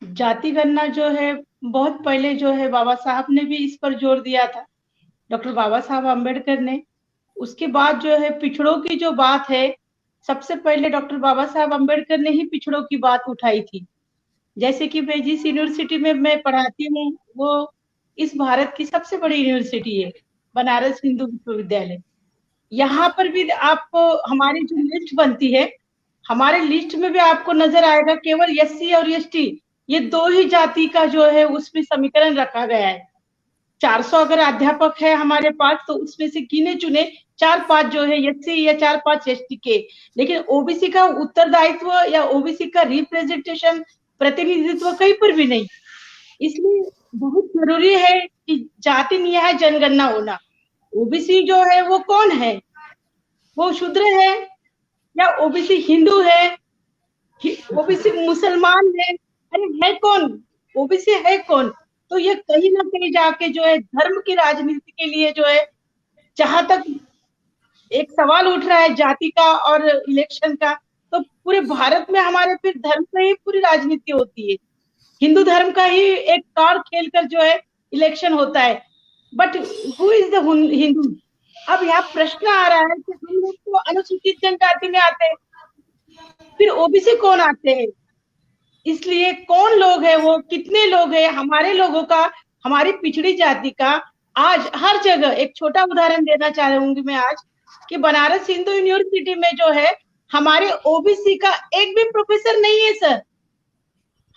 जाति गणना जो है बहुत पहले जो है बाबा साहब ने भी इस पर जोर दिया था, डॉक्टर बाबा साहब अम्बेडकर ने। उसके बाद जो है पिछड़ों की जो बात है, सबसे पहले डॉक्टर बाबा साहब अम्बेडकर ने ही पिछड़ों की बात उठाई थी। जैसे कि मैं जिस यूनिवर्सिटी में मैं पढ़ाती हूँ वो इस भारत की सबसे बड़ी यूनिवर्सिटी है, बनारस हिंदू विश्वविद्यालय। यहाँ पर भी आपको हमारी जो लिस्ट बनती है, हमारे लिस्ट में भी आपको नजर आएगा केवल एससी और एसटी, ये 2 ही जाति का जो है उसमें समीकरण रखा गया है। 400 अगर अध्यापक है हमारे पास तो उसमें से गिने चुने 4-5 जो है एससी या 4-5 एसटी के, लेकिन ओबीसी का उत्तरदायित्व या ओबीसी का रिप्रेजेंटेशन, प्रतिनिधित्व कहीं पर भी नहीं। इसलिए बहुत जरूरी है कि जाति न्याय जनगणना होना। ओबीसी जो है वो कौन है? वो शूद्र है या ओबीसी हिंदू है, ओबीसी मुसलमान है? अरे है कौन? ओबीसी है कौन? तो ये कहीं ना कहीं जाके जो है धर्म की राजनीति के लिए जो है, जहां तक एक सवाल उठ रहा है जाति का और इलेक्शन का, तो पूरे भारत में हमारे फिर धर्म से ही पूरी राजनीति होती है। हिंदू धर्म का ही एक कार्ड खेलकर जो है इलेक्शन होता है। But who is the Hindu? अब यहाँ प्रश्न आ रहा है कि हम लोग तो अनुसूचित जनजाति में आते हैं, फिर ओबीसी कौन आते हैं? इसलिए कौन लोग है वो, कितने लोग हैं हमारे लोगों का, हमारी पिछड़ी जाति का? आज हर जगह एक छोटा उदाहरण देना चाहूंगी मैं आज कि बनारस हिंदू यूनिवर्सिटी में जो है हमारे ओबीसी का एक भी प्रोफेसर नहीं है सर।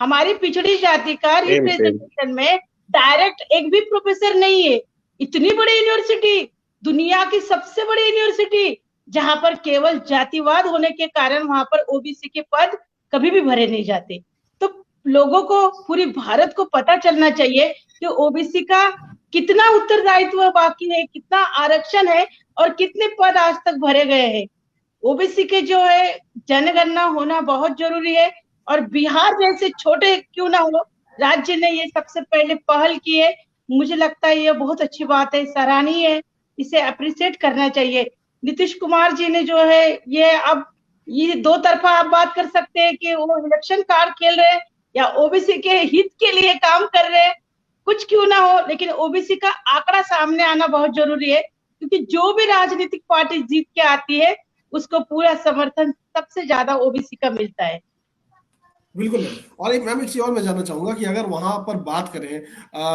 हमारी पिछड़ी जाति का रिप्रेजेंटेशन में डायरेक्ट एक भी प्रोफेसर नहीं है। इतनी बड़ी यूनिवर्सिटी, दुनिया की सबसे बड़ी यूनिवर्सिटी, जहां पर केवल जातिवाद होने के कारण वहां पर ओबीसी के पद कभी भी भरे नहीं जाते। तो लोगों को, पूरी भारत को पता चलना चाहिए कि ओबीसी का कितना उत्तरदायित्व बाकी है, कितना आरक्षण है और कितने पद आज तक भरे गए हैं। ओबीसी के जो है जनगणना होना बहुत जरूरी है, और बिहार जैसे छोटे क्यों ना हो राज्य ने ये सबसे पहले पहल की है। मुझे लगता है ये बहुत अच्छी बात है, सराहनीय है, इसे अप्रिशिएट करना चाहिए। नीतीश कुमार जी ने जो है ये अब ये दो तरफा आप बात कर सकते हैं कि वो इलेक्शन कार्ड खेल रहे हैं या ओबीसी के हित के लिए काम कर रहे हैं, कुछ क्यों ना हो, लेकिन ओबीसी का आंकड़ा सामने आना बहुत जरूरी है, क्योंकि जो भी राजनीतिक पार्टी जीत के आती है उसको पूरा समर्थन सबसे ज्यादा ओबीसी का मिलता है। बिल्कुल मैम। और एक मैम एक चीज और मैं जानना चाहूंगा कि अगर वहां पर बात करें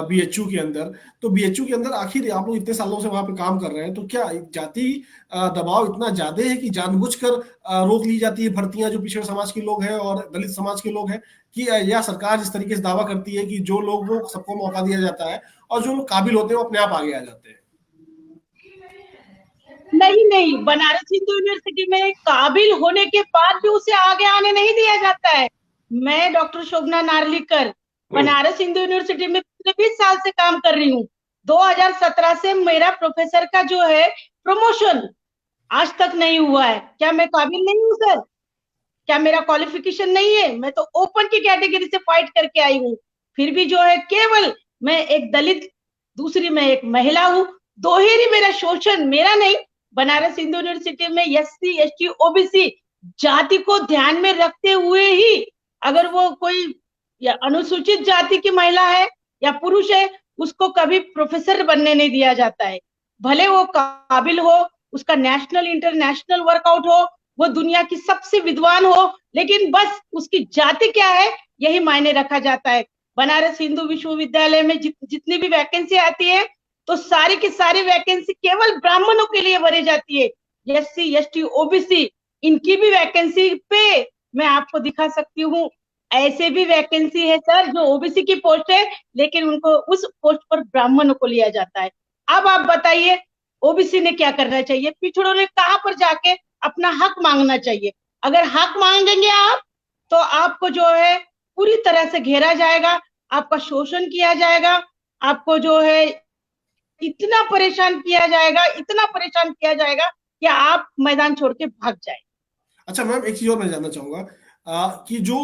बीएचयू के अंदर, तो बीएचयू के अंदर आखिर आप लोग इतने सालों से वहां पर काम कर रहे हैं, तो क्या जाति दबाव इतना ज्यादा है कि जानबूझकर रोक ली जाती है भर्तियां जो पिछड़े समाज के लोग हैं और दलित समाज के लोग हैं, कि या सरकार इस तरीके से दावा करती है कि जो लोगों को सबको मौका दिया जाता है और जो लोग काबिल होते हैं वो अपने आप आगे आ जाते हैं? नहीं नहीं, बनारस हिंदू यूनिवर्सिटी में काबिल होने के बाद भी उसे आगे आने नहीं दिया जाता है। मैं डॉक्टर शोभना नार्लिकर बनारस हिंदू यूनिवर्सिटी में पिछले 20 साल से काम कर रही हूँ। 2017 से मेरा प्रोफेसर का जो है प्रमोशन आज तक नहीं हुआ है। क्या मैं काबिल नहीं हूँ सर? क्या मेरा क्वालिफिकेशन नहीं है? मैं तो ओपन की कैटेगरी से फाइट करके आई हूँ, फिर भी जो है केवल मैं एक दलित, दूसरी मैं एक महिला हूँ, दोहरी मेरा शोषण मेरा नहीं। बनारस हिंदू यूनिवर्सिटी में एससी एसटी ओबीसी जाति को ध्यान में रखते हुए ही, अगर वो कोई या अनुसूचित जाति की महिला है या पुरुष है, उसको कभी प्रोफेसर बनने नहीं दिया जाता है। भले वो काबिल हो, उसका नेशनल इंटरनेशनल वर्कआउट हो, वो दुनिया की सबसे विद्वान हो, लेकिन बस उसकी जाति क्या है यही मायने रखा जाता है। बनारस हिंदू विश्वविद्यालय में जितनी भी वैकेंसी आती है तो सारी की सारी वैकेंसी केवल ब्राह्मणों के लिए भरी जाती है। एससी एसटी ओबीसी इनकी भी वैकेंसी पे मैं आपको दिखा सकती हूँ, ऐसे भी वैकेंसी है सर जो ओबीसी की पोस्ट है, लेकिन उनको उस पोस्ट पर ब्राह्मणों को लिया जाता है। अब आप बताइए ओबीसी ने क्या करना चाहिए? पिछड़ों ने कहां पर जाके अपना हक मांगना चाहिए? अगर हक मांगेंगे आप तो आपको जो है पूरी तरह से घेरा जाएगा, आपका शोषण किया जाएगा, आपको जो है इतना परेशान किया जाएगा, इतना परेशान किया जाएगा कि आप मैदान छोड़ के भाग जाए। अच्छा मैम, एक चीज और मैं जानना चाहूंगा कि जो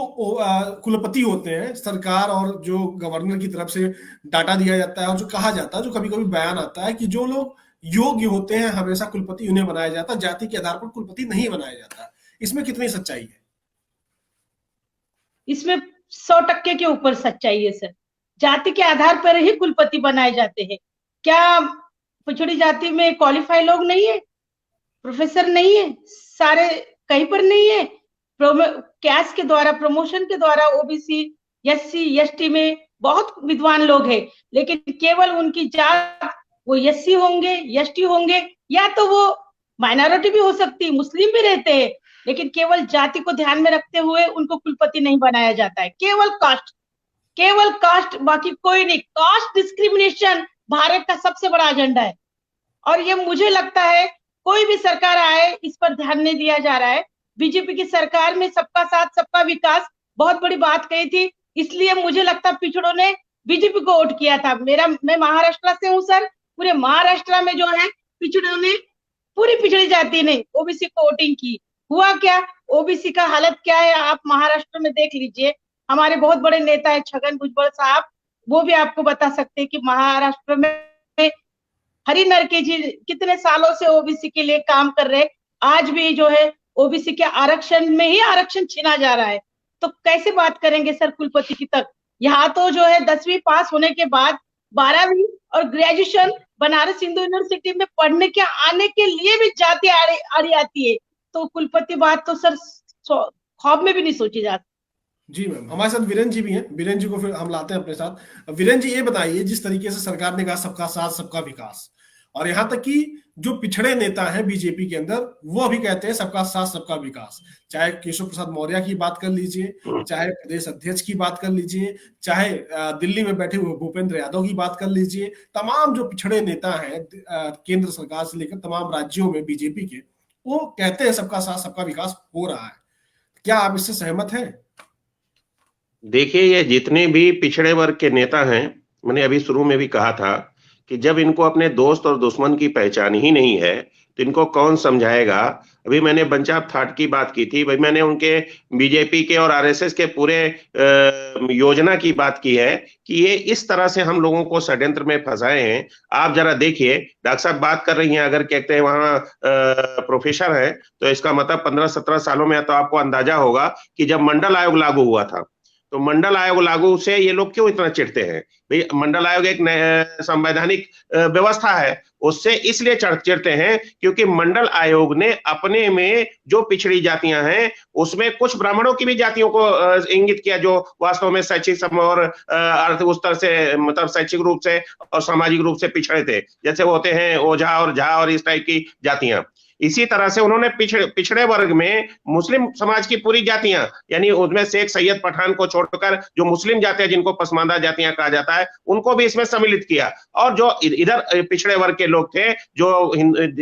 कुलपति होते हैं सरकार और जो गवर्नर की तरफ से डाटा दिया जाता है और जो कहा जाता है, जो कभी कभी बयान आता है कि जो लोग योग्य होते हैं हमेशा कुलपति उन्हें बनाया जाता है, जाति के आधार पर कुलपति नहीं बनाया जाता, इसमें कितनी सच्चाई है? इसमें 100% के ऊपर सच्चाई है सर। जाति के आधार पर ही कुलपति बनाए जाते हैं। क्या पिछड़ी जाति में क्वालिफाई लोग नहीं है, प्रोफेसर नहीं है, सारे कहीं पर नहीं है? कैश के द्वारा, प्रमोशन के द्वारा ओबीसी एससी एसटी में बहुत विद्वान लोग हैं, लेकिन केवल उनकी जात, वो एससी होंगे एसटी होंगे या तो वो माइनॉरिटी भी हो सकती है, मुस्लिम भी रहते हैं, लेकिन केवल जाति को ध्यान में रखते हुए उनको कुलपति नहीं बनाया जाता है। केवल कास्ट, बाकी कोई नहीं। कास्ट डिस्क्रिमिनेशन भारत का सबसे बड़ा एजेंडा है, और ये मुझे लगता है कोई भी सरकार आए इस पर ध्यान नहीं दिया जा रहा है। बीजेपी की सरकार में सबका साथ सबका विकास बहुत बड़ी बात कही थी, इसलिए मुझे लगता है पिछड़ों ने बीजेपी को वोट किया था। मैं महाराष्ट्र से हूँ सर, पूरे महाराष्ट्र में जो है पिछड़ों ने, पूरी पिछड़ी जाति ने ओबीसी को वोटिंग की। हुआ क्या? ओबीसी का हालत क्या है आप महाराष्ट्र में देख लीजिए। हमारे बहुत बड़े नेता है छगन भुजबल साहब, वो भी आपको बता सकते हैं कि महाराष्ट्र में हरि नरके जी कितने सालों से ओबीसी के लिए काम कर रहे हैं। आज भी जो है ओबीसी के आरक्षण में ही आरक्षण छीना जा रहा है, तो कैसे बात करेंगे सर कुलपति की तक? यहाँ तो जो है 10वीं पास होने के बाद 12वीं और ग्रेजुएशन बनारस हिंदू यूनिवर्सिटी में पढ़ने के आने के लिए भी जाति आड़ी आती है, तो कुलपति बात तो सर ख्वाब में भी नहीं सोची जाती। जी मैम, हमारे साथ वीरेन जी भी हैं, वीरेन जी को फिर हम लाते हैं अपने साथ। वीरेन जी, ये बताइए, जिस तरीके से सरकार ने कहा सबका साथ सबका विकास, और यहाँ तक कि जो पिछड़े नेता हैं बीजेपी के अंदर वो अभी कहते हैं सबका साथ सबका विकास, चाहे केशव प्रसाद मौर्य की बात कर लीजिए, चाहे प्रदेश अध्यक्ष की बात कर लीजिए, चाहे दिल्ली में बैठे हुए भूपेंद्र यादव की बात कर लीजिए, तमाम जो पिछड़े नेता हैं केंद्र सरकार से लेकर तमाम राज्यों में बीजेपी के, वो कहते हैं सबका साथ सबका विकास हो रहा है। क्या आप इससे सहमत हैं? देखिए, ये जितने भी पिछड़े वर्ग के नेता हैं, मैंने अभी शुरू में भी कहा था कि जब इनको अपने दोस्त और दुश्मन की पहचान ही नहीं है, तो इनको कौन समझाएगा। अभी मैंने बंच ऑफ थॉट की बात की थी, भाई मैंने उनके बीजेपी के और आरएसएस के पूरे योजना की बात की है कि ये इस तरह से हम लोगों को षड्यंत्र में फंसाए हैं। आप जरा देखिए, डॉक्टर साहब बात कर रही हैं, अगर कहते हैं वहां प्रोफेसर है, तो इसका मतलब 15-17 सालों में तो आपको अंदाजा होगा कि जब मंडल आयोग लागू हुआ था, तो मंडल आयोग लागू से ये लोग क्यों इतना चिढ़ते हैं। भाई मंडल आयोग एक संवैधानिक व्यवस्था है, उससे इसलिए चिढ़ते हैं क्योंकि मंडल आयोग ने अपने में जो पिछड़ी जातियां हैं उसमें कुछ ब्राह्मणों की भी जातियों को इंगित किया, जो वास्तव में शैक्षिक और उस तरह से मतलब शैक्षिक रूप से और सामाजिक रूप से पिछड़े थे, जैसे वो होते हैं ओझा और झा और इस टाइप की जातियां। इसी तरह से उन्होंने पिछड़े वर्ग में मुस्लिम समाज की पूरी जातियां, यानी उसमें शेख सैयद पठान को छोड़कर जो मुस्लिम जातियां जिनको पसमानदा जातियां कहा जाता है, उनको भी इसमें सम्मिलित किया। और जो इधर पिछड़े वर्ग के लोग थे, जो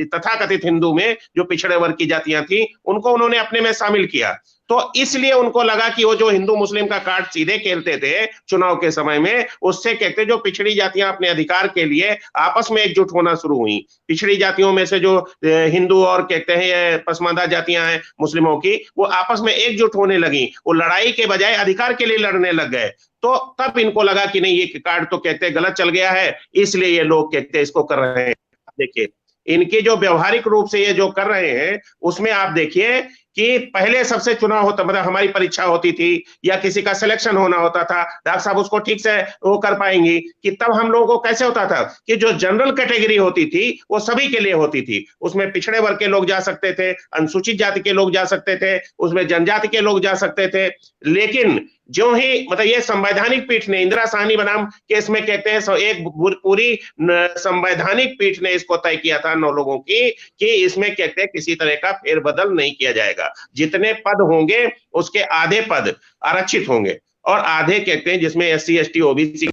तथाकथित हिंदू में जो पिछड़े वर्ग की जातियां थी, उनको उन्होंने अपने में शामिल किया। तो इसलिए उनको लगा कि वो जो हिंदू मुस्लिम का कार्ड सीधे खेलते थे चुनाव के समय में, उससे कहते जो पिछड़ी जातियां अपने अधिकार के लिए आपस में एकजुट होना शुरू हुई। पिछड़ी जातियों में से जो हिंदू और कहते हैं ये पसमानदा जातियां हैं मुस्लिमों की, वो आपस में एकजुट होने लगी, वो लड़ाई के बजाय अधिकार के लिए लड़ने लग गए। तो तब इनको लगा कि नहीं, ये कार्ड तो कहते गलत चल गया है, इसलिए ये लोग कहते इसको कर रहे हैं। देखिए इनके जो व्यवहारिक रूप से ये जो कर रहे हैं, उसमें आप देखिए कि पहले सबसे चुनाव होता, मतलब हमारी परीक्षा होती थी या किसी का सिलेक्शन होना होता था, डॉक्टर साहब उसको ठीक से वो कर पाएंगी कि तब हम लोगों को कैसे होता था कि जो जनरल कैटेगरी होती थी वो सभी के लिए होती थी। उसमें पिछड़े वर्ग के लोग जा सकते थे, अनुसूचित जाति के लोग जा सकते थे, उसमें जनजाति के लोग जा सकते थे। लेकिन जो ही मतलब ये संवैधानिक पीठ ने, इंदिरा साहनी बनाम केस में कहते हैं, एक पूरी संवैधानिक पीठ ने इसको तय किया था 9 लोगों की कि इसमें कहते हैं किसी तरह का फेरबदल नहीं किया जाएगा। जितने पद होंगे उसके आधे पद आरक्षित होंगे और आधे कहते हैं जिसमें एससी एसटी ओबीसी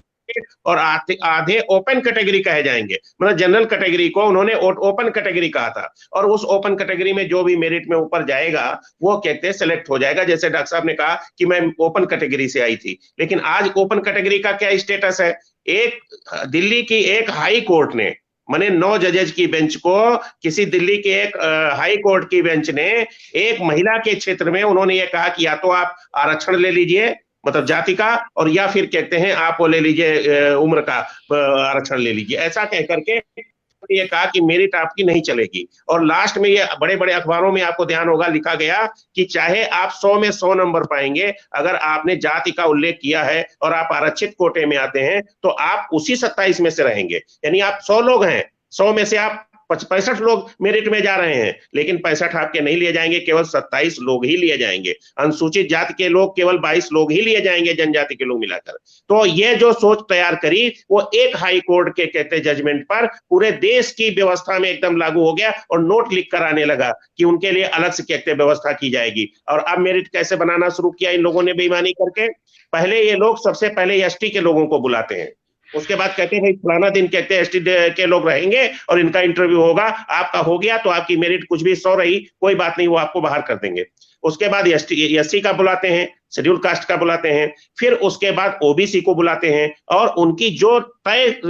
और आधे ओपन कैटेगरी कहे जाएंगे। मतलब जनरल कैटेगरी को उन्होंने ओपन कैटेगरी कहा था, और उस ओपन कैटेगरी में जो भी मेरिट में ऊपर जाएगा वो कहते हैं सिलेक्ट हो जाएगा। जैसे डॉक्टर साहब ने कहा कि मैं ओपन कैटेगरी से आई थी, लेकिन आज ओपन कैटेगरी का क्या स्टेटस है। एक दिल्ली की एक हाई कोर्ट ने, माने 9 जजेज की बेंच को, किसी दिल्ली के एक हाई कोर्ट की बेंच ने एक महिला के क्षेत्र में उन्होंने ये कहा कि या तो आप आरक्षण ले लीजिए मतलब जाति का, और या फिर कहते हैं आप वो ले लीजिए उम्र का आरक्षण ले लीजिए। ऐसा कह करके ये कहा कि मेरिट आपकी नहीं चलेगी। और लास्ट में ये बड़े बड़े अखबारों में आपको ध्यान होगा लिखा गया कि चाहे आप 100 में 100 नंबर पाएंगे, अगर आपने जाति का उल्लेख किया है और आप आरक्षित कोटे में आते हैं तो आप उसी 27 में से रहेंगे। यानी आप 100 लोग हैं, 100 में से आप 65 लोग मेरिट में जा रहे हैं, लेकिन 65 आपके नहीं लिए जाएंगे, केवल 27 लोग ही लिए जाएंगे। अनुसूचित जाति के लोग केवल 22 लोग ही लिए जाएंगे, जनजाति के लोग मिलाकर। तो ये जो सोच तैयार करी वो एक हाई कोर्ट के कहते जजमेंट पर पूरे देश की व्यवस्था में एकदम लागू हो गया, और नोट लिख कर आने लगा कि उनके लिए अलग से कहते व्यवस्था की जाएगी। और अब मेरिट कैसे बनाना शुरू किया इन लोगों ने बेईमानी करके। पहले ये लोग सबसे पहले एसटी के लोगों को बुलाते हैं, उसके बाद कहते हैं भाई फलाना दिन कहते हैं एसटी के लोग रहेंगे और इनका इंटरव्यू होगा, आपका हो गया तो आपकी मेरिट कुछ भी 100 रही कोई बात नहीं, वो आपको बाहर कर देंगे। उसके बाद एससी का बुलाते हैं, शेड्यूल कास्ट का बुलाते हैं, फिर उसके बाद ओबीसी को बुलाते हैं, और उनकी जो तय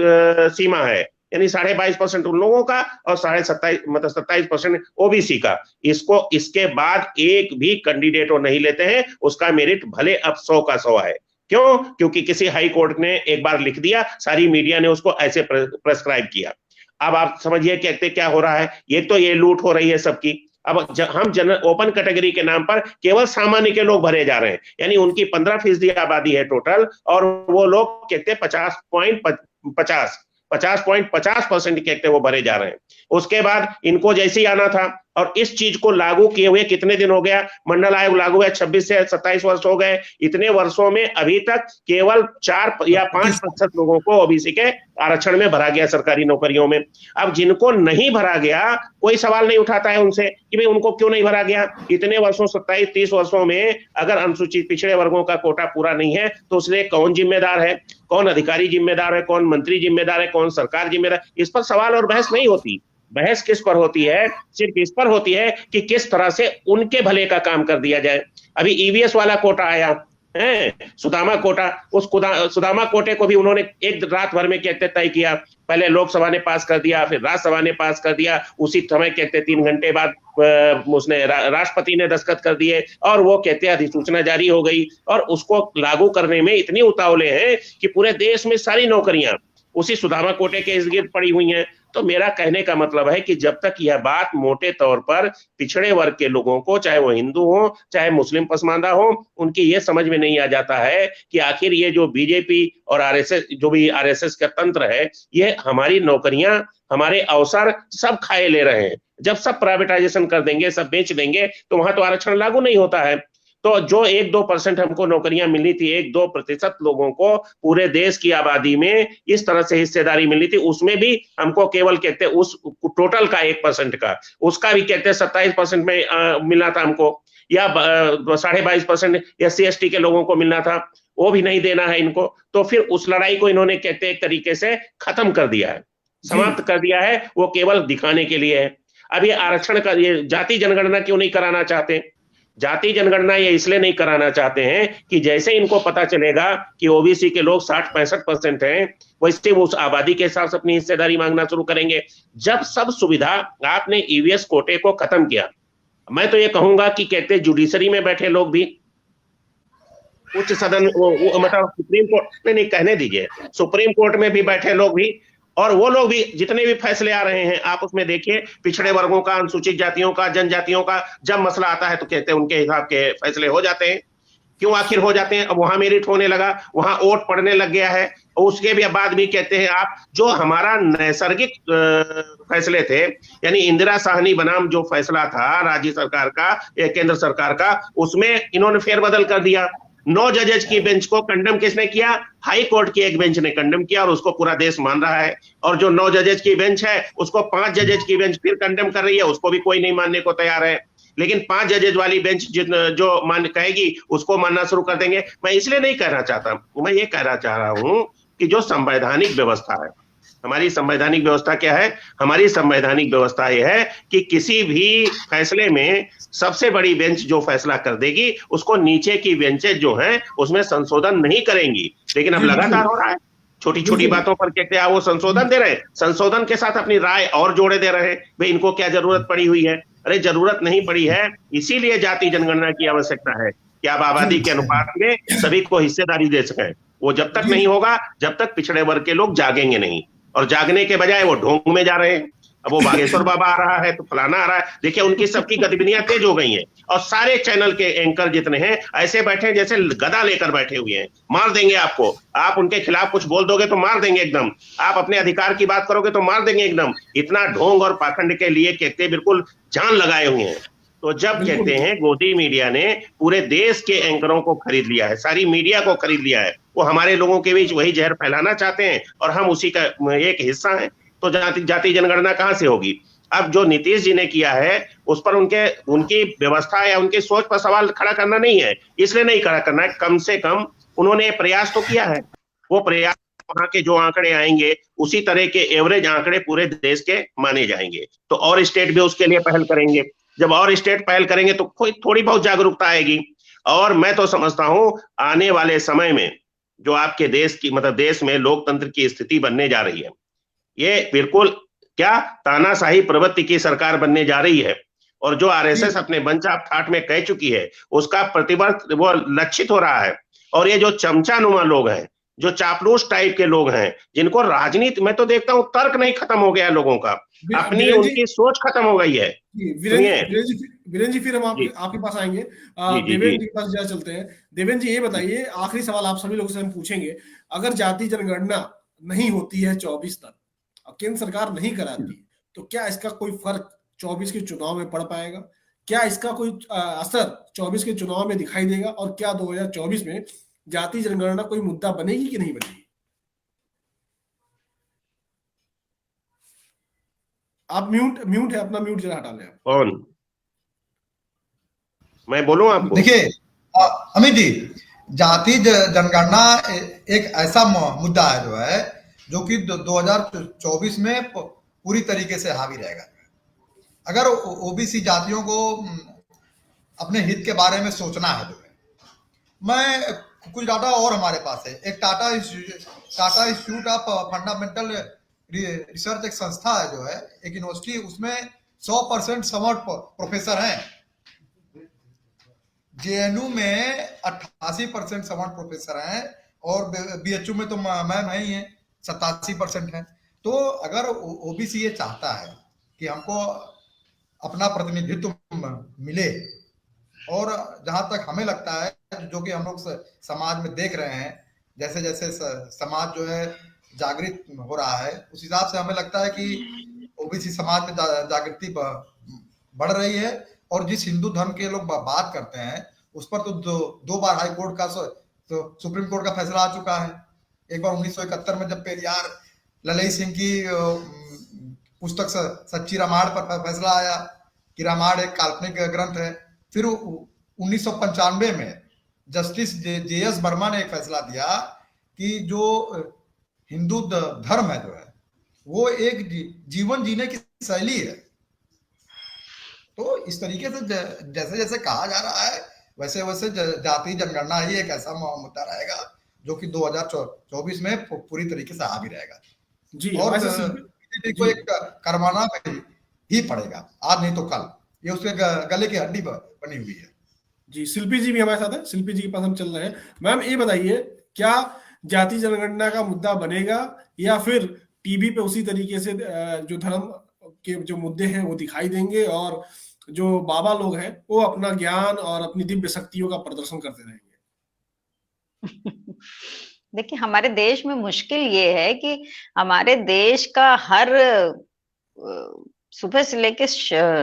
सीमा है यानी 22.5% उन लोगों का और 27% ओबीसी का, इसके बाद एक भी कैंडिडेट वो नहीं लेते हैं, उसका मेरिट भले अब 100 का 100 है। क्यों? क्योंकि किसी हाई कोर्ट ने एक बार लिख दिया, सारी मीडिया ने उसको ऐसे प्रेस्क्राइब किया। अब आप समझिए कहते क्या हो रहा है, ये लूट हो रही है सबकी। अब हम जनरल ओपन कैटेगरी के नाम पर केवल सामान्य के लोग भरे जा रहे हैं, यानी उनकी 15% आबादी है टोटल, और वो लोग कहते 50.50% कहते वो भरे जा रहे हैं। उसके बाद इनको जैसे ही आना था, और इस चीज को लागू किए हुए कितने दिन हो गया, मंडल आयोग लागू हुआ 26 से 27 वर्ष हो गए। इतने वर्षों में अभी तक केवल 4 या 5% लोगों को ओबीसी के आरक्षण में भरा गया सरकारी नौकरियों में। अब जिनको नहीं भरा गया कोई सवाल नहीं उठाता है उनसे कि भाई उनको क्यों नहीं भरा गया। इतने वर्षों 27-30 वर्षों में अगर अनुसूचित पिछड़े वर्गों का कोटा पूरा नहीं है तो उसमें कौन जिम्मेदार है, कौन अधिकारी जिम्मेदार है, कौन मंत्री जिम्मेदार है, कौन सरकार जिम्मेदार, इस पर सवाल और बहस नहीं होती। बहस किस पर होती है? सिर्फ इस पर होती है कि किस तरह से उनके भले का काम कर दिया जाए। अभी ईवीएस वाला कोटा आया है, सुदामा कोटा, उस सुदामा कोटे को भी उन्होंने एक रात भर में कहते तय किया। पहले लोकसभा ने पास कर दिया, फिर राज्यसभा ने पास कर दिया, उसी समय कहते 3 घंटे बाद उसने राष्ट्रपति ने दस्तखत कर दिए और वो कहते अधिसूचना जारी हो गई और उसको लागू करने में इतनी उतावले हैं कि पूरे देश में सारी नौकरियां उसी सुदामा कोटे के इर्द गिर्द पड़ी हुई हैं। तो मेरा कहने का मतलब है कि जब तक यह बात मोटे तौर पर पिछड़े वर्ग के लोगों को, चाहे वो हिंदू हो चाहे मुस्लिम पसमानदा हो, उनकी ये समझ में नहीं आ जाता है कि आखिर ये जो बीजेपी और आरएसएस, जो भी आरएसएस का तंत्र है, ये हमारी नौकरियां, हमारे अवसर सब खाए ले रहे हैं। जब सब प्राइवेटाइजेशन कर देंगे, सब बेच देंगे, तो वहां तो आरक्षण लागू नहीं होता है। तो जो 1-2% हमको नौकरियां मिलनी थी, 1-2% लोगों को पूरे देश की आबादी में इस तरह से हिस्सेदारी मिलनी थी, उसमें भी हमको केवल कहते उस टोटल का 1% का, उसका भी कहते 27% में मिलना था हमको, या 22.5% SC/ST के लोगों को मिलना था, वो भी नहीं देना है इनको। तो फिर उस लड़ाई को इन्होंने कहते एक तरीके से खत्म कर दिया है, समाप्त कर दिया है, वो केवल दिखाने के लिए है। अब ये आरक्षण का, ये जाति जनगणना क्यों नहीं कराना चाहते? जाति जनगणना ये इसलिए नहीं कराना चाहते हैं कि जैसे इनको पता चलेगा कि ओबीसी के लोग 60-65% हैं, वैसे वो उस आबादी के हिसाब से अपनी हिस्सेदारी मांगना शुरू करेंगे। जब सब सुविधा आपने ईवीएस कोटे को खत्म किया, मैं तो ये कहूंगा कि कहते जुडिशरी में बैठे लोग भी, उच्च सदन मतलब सुप्रीम कोर्ट नहीं, कहने दीजिए, सुप्रीम कोर्ट में भी बैठे लोग भी, और वो लोग भी, जितने भी फैसले आ रहे हैं आप उसमें देखिए, पिछड़े वर्गों का, अनुसूचित जातियों का, जनजातियों का जब मसला आता है तो कहते हैं उनके हिसाब के फैसले हो जाते हैं। क्यों आखिर हो जाते हैं? अब वहां मेरिट होने लगा, वहां वोट पड़ने लग गया है, और उसके भी बाद भी कहते हैं आप, जो हमारा नैसर्गिक फैसले थे, यानी इंदिरा साहनी बनाम जो फैसला था राज्य सरकार का या केंद्र सरकार का, उसमें इन्होंने फेरबदल कर दिया। 9 जजेज की बेंच को कंडेम किसने किया? हाई कोर्ट की एक बेंच ने कंडेम किया, और उसको पूरा देश मान रहा है। और जो 9 जजेज की बेंच है, उसको 5 जजेज की बेंच फिर कंडेम कर रही है, उसको भी कोई नहीं मानने को तैयार है। लेकिन 5 जजेज वाली बेंच जो मान कहेगी, उसको मानना शुरू कर देंगे। मैं इसलिए नहीं कहना चाहता, मैं ये कहना चाह रहा हूं कि जो संवैधानिक व्यवस्था है, हमारी संवैधानिक व्यवस्था क्या है? हमारी संवैधानिक व्यवस्था यह है कि किसी भी फैसले में सबसे बड़ी बेंच जो फैसला कर देगी, उसको नीचे की बेंचेज जो हैं उसमें संशोधन नहीं करेंगी। लेकिन अब लगातार हो रहा है, छोटी छोटी बातों पर कहते हैं वो संशोधन दे रहे हैं, संशोधन के साथ अपनी राय और जोड़े दे रहे हैं। भाई इनको क्या जरूरत पड़ी हुई है? अरे जरूरत नहीं पड़ी है, इसीलिए जाति जनगणना की आवश्यकता है कि आप आबादी के अनुपात में सभी को हिस्सेदारी दे सकें। वो जब तक नहीं होगा, जब तक पिछड़े वर्ग के लोग जागेंगे नहीं, और जागने के बजाय वो ढोंग में जा रहे हैं। अब वो बागेश्वर बाबा आ रहा है तो फलाना आ रहा है, देखिए उनकी सबकी गतिविधियां तेज हो गई हैं, और सारे चैनल के एंकर जितने हैं ऐसे बैठे हैं जैसे गदा लेकर बैठे हुए हैं, मार देंगे आपको। आप उनके खिलाफ कुछ बोल दोगे तो मार देंगे एकदम, आप अपने अधिकार की बात करोगे तो मार देंगे एकदम। इतना ढोंग और पाखंड के लिए कहते बिल्कुल जान लगाए हुए हैं। तो जब कहते हैं गोदी मीडिया ने पूरे देश के एंकरों को खरीद लिया है, सारी मीडिया को खरीद लिया है, वो हमारे लोगों के बीच वही जहर फैलाना चाहते हैं और हम उसी का एक हिस्सा हैं, तो जाति जनगणना कहां से होगी? अब जो नीतीश जी ने किया है उस पर उनकी व्यवस्था या उनकी सोच पर सवाल खड़ा करना नहीं है, इसलिए नहीं खड़ा करना है, कम से कम उन्होंने प्रयास तो किया है। वो प्रयास, वहां के जो आंकड़े आएंगे उसी तरह के एवरेज आंकड़े पूरे देश के माने जाएंगे, तो और स्टेट भी उसके लिए पहल करेंगे। जब और स्टेट पहल करेंगे तो कोई थोड़ी बहुत जागरूकता आएगी। और मैं तो समझता हूं आने वाले समय में जो आपके देश की, मतलब देश में लोकतंत्र की स्थिति बनने जा रही है, ये बिल्कुल क्या तानाशाही प्रवृत्ति की सरकार बनने जा रही है। और जो आरएसएस अपने बंचाप ठाट में कह चुकी है उसका प्रतिवर्त वो लक्षित हो रहा है। और ये जो चमचानुमा लोग हैं, जो चापलूस टाइप के लोग हैं, जिनको राजनीति, मैं तो देखता हूं तर्क नहीं खत्म हो गया लोगों का, अपनी उनकी सोच खत्म हो गई है। वीरेंद्र जी फिर हम आपके पास आएंगे, देवेंद्र जी के पास जा चलते हैं। देवेंद्र जी ये बताइए, आखिरी सवाल आप सभी लोगों से हम पूछेंगे, अगर जाति जनगणना नहीं होती है 24 तक, केंद्र सरकार नहीं कराती, तो क्या इसका कोई फर्क 24 के चुनाव में पड़ पाएगा? क्या इसका कोई असर 24 के चुनाव में दिखाई देगा? और क्या 2024 में जाति जनगणना कोई मुद्दा बनेगी कि नहीं बनेगी? आप म्यूट है, अपना म्यूट जरा हटा लें। कौन? मैं बोलूं आपको? देखिए अमित जी, जाति जनगणना एक ऐसा मुद्दा है जो कि 2024 में पूरी तरीके से हावी रहेगा। अगर ओबीसी जातियों को अपने हित के बारे में सोचना है तो मैं कुछ डाटा और हमारे पास है। एक Tata institute of fundamental research एक संस्था है जो है, एक यूनिवर्सिटी, उसमें 100% समर्थ प्रोफेसर हैं। जेएनयू में 88% समर्थ प्रोफेसर हैं और बीएचयू में तो मैं ही है 87% है। तो अगर ओबीसी ये चाहता है कि हमको अपना प्रतिनिधित्व मिले, और जहां तक हमें लगता है, जो कि हम लोग समाज में देख रहे हैं, जैसे जैसे समाज जो है जागृत हो रहा है, उस हिसाब से हमें लगता है कि ओबीसी समाज में जागृति बढ़ रही है। और जिस हिंदू धर्म के लोग बात करते हैं उस पर तो दो बार हाई कोर्ट का तो सुप्रीम कोर्ट का फैसला आ चुका है। एक बार 1971 में जब पेरियार ललई सिंह की पुस्तक सच्ची रामायण पर फैसला आया कि रामायण एक काल्पनिक ग्रंथ है। फिर 1995 में जस्टिस जेएस वर्मा ने एक फैसला दिया कि जो हिंदू धर्म है जो है वो एक जीवन जीने की शैली है। तो इस तरीके से जैसे जैसे कहा जा रहा है वैसे वैसे जाति जनगणना ही एक ऐसा मुद्दा रहेगा जो कि 2024 में पूरी तरीके से हावी रहेगा जी। और को एक करवाना ही पड़ेगा, आज नहीं तो कल। ये उसके गले की हड्डी बनी हुई है। जी, शिल्पी जी भी हमारे साथ है, शिल्पी जी के पास हम चल रहे हैं। मैम ये बताइए, क्या जाति जनगणना का मुद्दा बनेगा या फिर टीवी पे उसी तरीके से जो धर्म के जो मुद्दे हैं वो दिखाई देंगे और जो बाबा लोग हैं वो अपना ज्ञान और अपनी दिव्य शक्तियों का प्रदर्शन करते रहेंगे? देखिए, हमारे देश में मुश्किल ये है कि हमारे देश का हर सुबह से लेके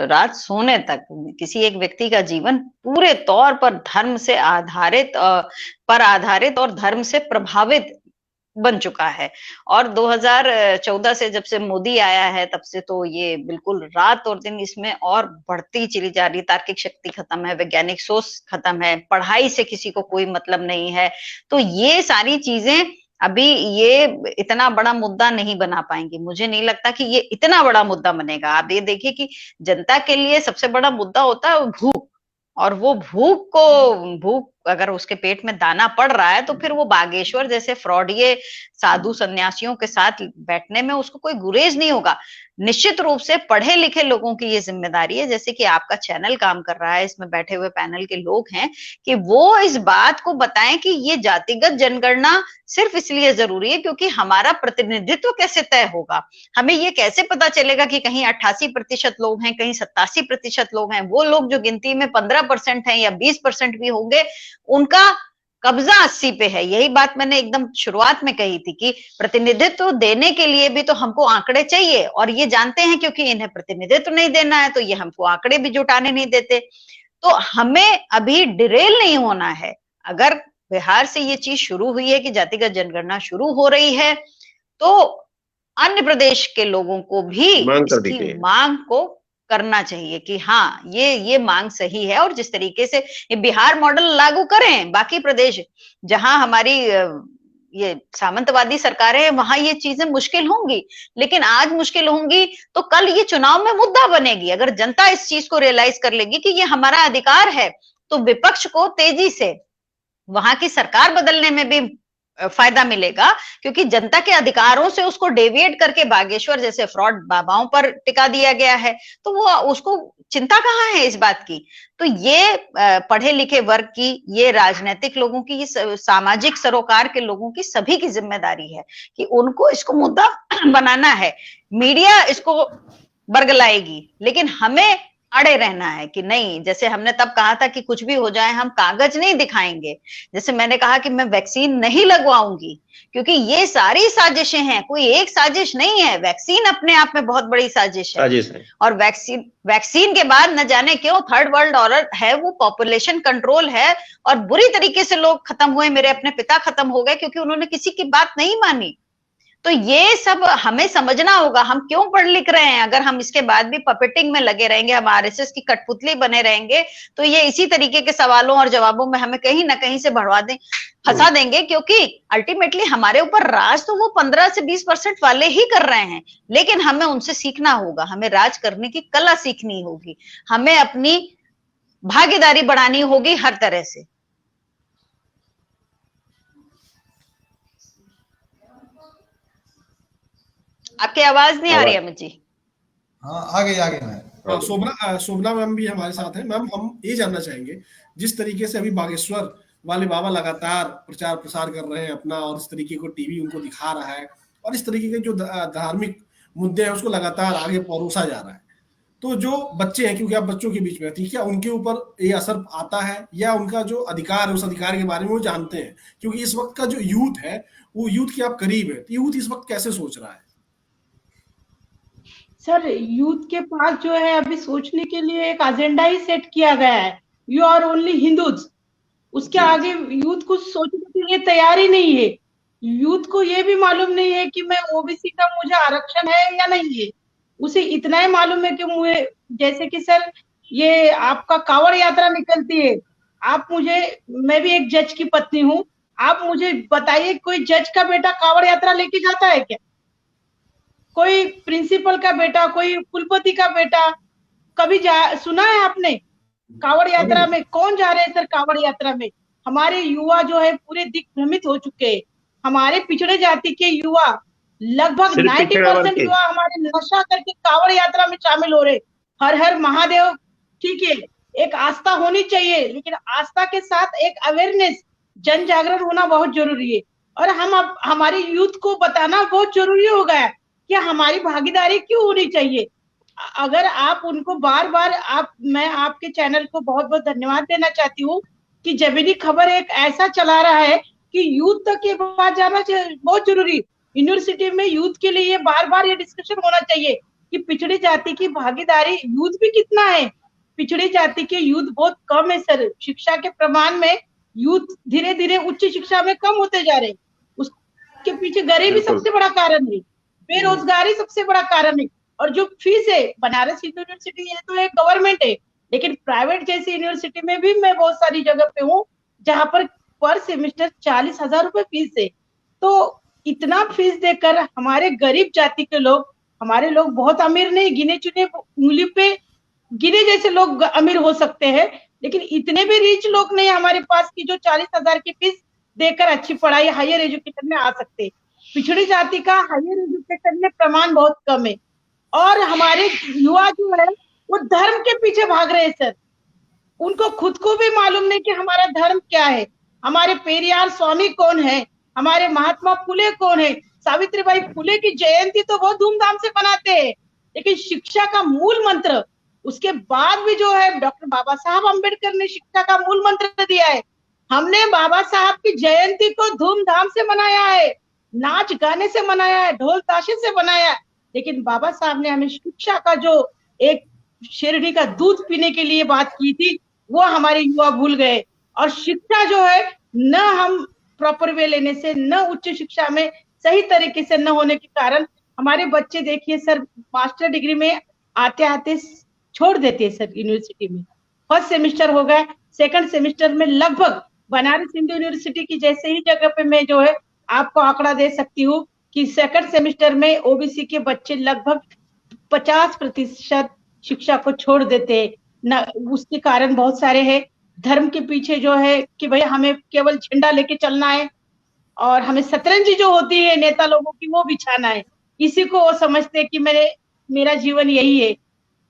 रात सोने तक किसी एक व्यक्ति का जीवन पूरे तौर पर धर्म से आधारित और धर्म से प्रभावित बन चुका है। और 2014 से जब से मोदी आया है तब से तो ये बिल्कुल रात और दिन इसमें और बढ़ती चली जा रही। तार्किक शक्ति खत्म है, वैज्ञानिक सोच खत्म है, पढ़ाई से किसी को कोई मतलब नहीं है। तो ये सारी चीजें अभी ये इतना बड़ा मुद्दा नहीं बना पाएंगे। मुझे नहीं लगता कि ये इतना बड़ा मुद्दा बनेगा। आप ये देखिए कि जनता के लिए सबसे बड़ा मुद्दा होता है भूख, और वो भूख अगर उसके पेट में दाना पड़ रहा है तो फिर वो बागेश्वर जैसे फ्रॉडिये साधु सन्यासियों के साथ बैठने में उसको कोई गुरेज नहीं होगा। निश्चित रूप से पढ़े लिखे लोगों की ये जिम्मेदारी है, जैसे कि आपका चैनल काम कर रहा है, इसमें बैठे हुए पैनल के लोग हैं, कि वो इस बात को बताएं कि ये जातिगत जनगणना सिर्फ इसलिए जरूरी है क्योंकि हमारा प्रतिनिधित्व कैसे तय होगा। हमें ये कैसे पता चलेगा कि कहीं 88% लोग हैं, कहीं 87% लोग हैं। वो लोग जो गिनती में 15% हैं या 20% भी होंगे, उनका कब्जा 80 पे है। यही बात मैंने एकदम शुरुआत में कही थी कि प्रतिनिधित्व देने के लिए भी तो हमको आंकड़े चाहिए, और ये जानते हैं क्योंकि इन्हें प्रतिनिधित्व नहीं देना है तो ये हमको आंकड़े भी जुटाने नहीं देते। तो हमें अभी डिरेल नहीं होना है। अगर बिहार से ये चीज शुरू हुई है कि जातिगत जनगणना शुरू हो रही है, तो अन्य प्रदेश के लोगों को भी इसकी मांग को करना चाहिए कि हाँ ये मांग सही है, और जिस तरीके से ये बिहार मॉडल लागू करें बाकी प्रदेश जहां हमारी ये सामंतवादी सरकारें हैं वहां ये चीजें मुश्किल होंगी, लेकिन आज मुश्किल होंगी तो कल ये चुनाव में मुद्दा बनेगी। अगर जनता इस चीज को रियलाइज कर लेगी कि ये हमारा अधिकार है, तो विपक्ष को तेजी से वहां की सरकार बदलने में भी फायदा मिलेगा, क्योंकि जनता के अधिकारों से उसको डेविएट करके बागेश्वर जैसे फ्रॉड बाबाओं पर टिका दिया गया है, तो वो उसको चिंता कहाँ है इस बात की। तो ये पढ़े लिखे वर्ग की, ये राजनीतिक लोगों की, ये सामाजिक सरोकार के लोगों की, सभी की जिम्मेदारी है कि उनको इसको मुद्दा बनाना है। मीडिया इसको बरगलाएगी, लेकिन हमें अड़े रहना है कि नहीं, जैसे हमने तब कहा था कि कुछ भी हो जाए हम कागज नहीं दिखाएंगे। जैसे मैंने कहा कि मैं वैक्सीन नहीं लगवाऊंगी, क्योंकि ये सारी साजिशें हैं, कोई एक साजिश नहीं है। वैक्सीन अपने आप में बहुत बड़ी साजिश है। और वैक्सीन के बाद न जाने क्यों थर्ड वर्ल्ड ऑर्डर है, वो पॉपुलेशन कंट्रोल है, और बुरी तरीके से लोग खत्म हुए। मेरे अपने पिता खत्म हो गए क्योंकि उन्होंने किसी की बात नहीं मानी। तो ये सब हमें समझना होगा, हम क्यों पढ़ लिख रहे हैं। अगर हम इसके बाद भी पपेटिंग में लगे रहेंगे, हम आरएसएस की कठपुतली बने रहेंगे, तो ये इसी तरीके के सवालों और जवाबों में हमें कहीं ना कहीं से फंसा देंगे। क्योंकि अल्टीमेटली हमारे ऊपर राज तो वो 15 से 20% वाले ही कर रहे हैं, लेकिन हमें उनसे सीखना होगा, हमें राज करने की कला सीखनी होगी, हमें अपनी भागीदारी बढ़ानी होगी हर तरह से। आपकी आवाज नहीं आ रही अमित जी। हाँ, आगे मैं। शोभना मैम भी हमारे साथ है। मैम, हम ये जानना चाहेंगे, जिस तरीके से अभी बागेश्वर वाले बाबा लगातार प्रचार प्रसार कर रहे हैं अपना, और इस तरीके को टीवी उनको दिखा रहा है, और इस तरीके के जो धार्मिक मुद्दे हैं उसको लगातार आगे परोसा जा रहा है, तो जो बच्चे हैं, क्योंकि आप बच्चों के बीच में थी, क्या उनके ऊपर ये असर आता है, या उनका जो अधिकार है उस अधिकार के बारे में वो जानते हैं? क्योंकि इस वक्त का जो यूथ है वो यूथ के आप करीब है, तो यूथ इस वक्त कैसे सोच रहा है? सर, यूथ के पास जो है अभी सोचने के लिए एक एजेंडा ही सेट किया गया है, यू आर ओनली हिंदूज। उसके आगे यूथ कुछ सोचने के लिए तैयार ही नहीं है। यूथ को ये भी मालूम नहीं है कि मैं ओबीसी का मुझे आरक्षण है या नहीं है। उसे इतना ही मालूम है कि मुझे, जैसे कि सर ये आपका कांवड़ यात्रा निकलती है, मैं भी एक जज की पत्नी हूँ, आप मुझे बताइए कोई जज का बेटा कांवड़ यात्रा लेके जाता है क्या? कोई प्रिंसिपल का बेटा, कोई कुलपति का बेटा कभी सुना है आपने? कांवड़ यात्रा में कौन जा रहे हैं सर? कांवड़ यात्रा में हमारे युवा जो है पूरे दिग्भ्रमित हो चुके हैं। हमारे पिछड़े जाति के युवा लगभग 90% युवा हमारे नशा करके कांवड़ यात्रा में शामिल हो रहे। हर हर महादेव, ठीक है, एक आस्था होनी चाहिए, लेकिन आस्था के साथ एक अवेयरनेस, जन जागरण होना बहुत जरूरी है। और हम अब हमारे यूथ को बताना बहुत जरूरी हो गया है कि हमारी भागीदारी क्यों होनी चाहिए। अगर आप उनको बार बार मैं आपके चैनल को बहुत बहुत धन्यवाद देना चाहती हूँ कि जमीनी खबर एक ऐसा चला रहा है कि यूथ तक ये बात जाना बहुत जरूरी। यूनिवर्सिटी में यूथ के लिए बार बार ये डिस्कशन होना चाहिए कि पिछड़ी जाति की भागीदारी यूथ भी कितना है। पिछड़ी जाति के यूथ बहुत कम है सर। शिक्षा के प्रमाण में यूथ धीरे धीरे उच्च शिक्षा में कम होते जा रहे हैं। उसके पीछे गरीबी सबसे बड़ा कारण है, बेरोजगारी सबसे बड़ा कारण है। और जो फीस है, बनारस हिंदू यूनिवर्सिटी ये तो एक गवर्नमेंट है, लेकिन प्राइवेट जैसी यूनिवर्सिटी में भी मैं बहुत सारी जगह पे हूँ जहां पर सेमेस्टर 40,000 रुपए फीस है। तो इतना फीस देकर हमारे गरीब जाति के लोग, हमारे लोग बहुत अमीर नहीं, गिने चुने उंगली पे गिने जैसे लोग अमीर हो सकते हैं, लेकिन इतने भी रिच लोग नहीं हमारे पास की जो 40,000 की फीस देकर अच्छी पढ़ाई, हायर एजुकेशन में आ सकते। पिछड़ी जाति का हायर एजुकेशन में प्रमाण बहुत कम है, और हमारे युवा जो है वो धर्म के पीछे भाग रहे हैं सर। उनको खुद को भी मालूम नहीं कि हमारा धर्म क्या है, हमारे पेरियार स्वामी कौन है, हमारे महात्मा फुले कौन है। सावित्रीबाई फुले की जयंती तो बहुत धूमधाम से मनाते हैं, लेकिन शिक्षा का मूल मंत्र, उसके बाद भी जो है डॉक्टर बाबा साहब अम्बेडकर ने शिक्षा का मूल मंत्र दिया है। हमने बाबा साहब की जयंती को धूमधाम से मनाया है, नाच गाने से मनाया है, ढोल ताशे से मनाया है, लेकिन बाबा साहब ने हमें शिक्षा का जो एक शिरडी का दूध पीने के लिए बात की थी, वो हमारे युवा भूल गए। और शिक्षा जो है, न हम प्रॉपर वे लेने से, न उच्च शिक्षा में सही तरीके से न होने के कारण हमारे बच्चे देखिए सर, मास्टर डिग्री में आते आते छोड़ देते हैं सर। यूनिवर्सिटी में फर्स्ट सेमेस्टर हो गया, सेकंड सेमेस्टर में लगभग बनारस हिंदू यूनिवर्सिटी की जैसे ही जगह पे मैं जो है आपको आंकड़ा दे सकती हूँ कि सेकंड सेमेस्टर में ओबीसी के बच्चे लगभग 50% शिक्षा को छोड़ देते न। उसके कारण बहुत सारे हैं, धर्म के पीछे जो है कि भाई हमें केवल झंडा लेके चलना है, और हमें शतरंजी जो होती है नेता लोगों की वो बिछाना है। इसी को वो समझते कि मेरा जीवन यही है।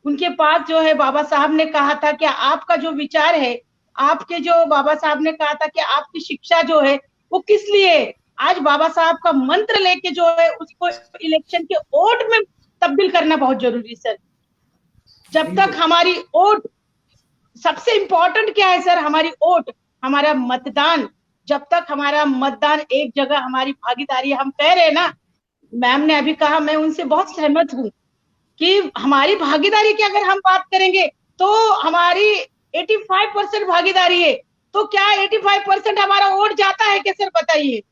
उनके पास जो है, बाबा साहब ने कहा था कि आपका जो विचार है, आपके जो बाबा साहब ने कहा था कि आपकी शिक्षा जो है वो किस लिए, आज बाबा साहब का मंत्र लेके जो है उसको इलेक्शन के वोट में तब्दील करना बहुत जरूरी सर। जब तक हमारी वोट, सबसे इंपॉर्टेंट क्या है सर, हमारी वोट, हमारा मतदान, जब तक हमारा मतदान एक जगह, हमारी भागीदारी, हम कह रहे हैं ना, मैम ने अभी कहा, मैं उनसे बहुत सहमत हूँ कि हमारी भागीदारी की अगर हम बात करेंगे तो हमारी 85% भागीदारी है। तो क्या 85% हमारा वोट जाता है क्या सर, बताइए?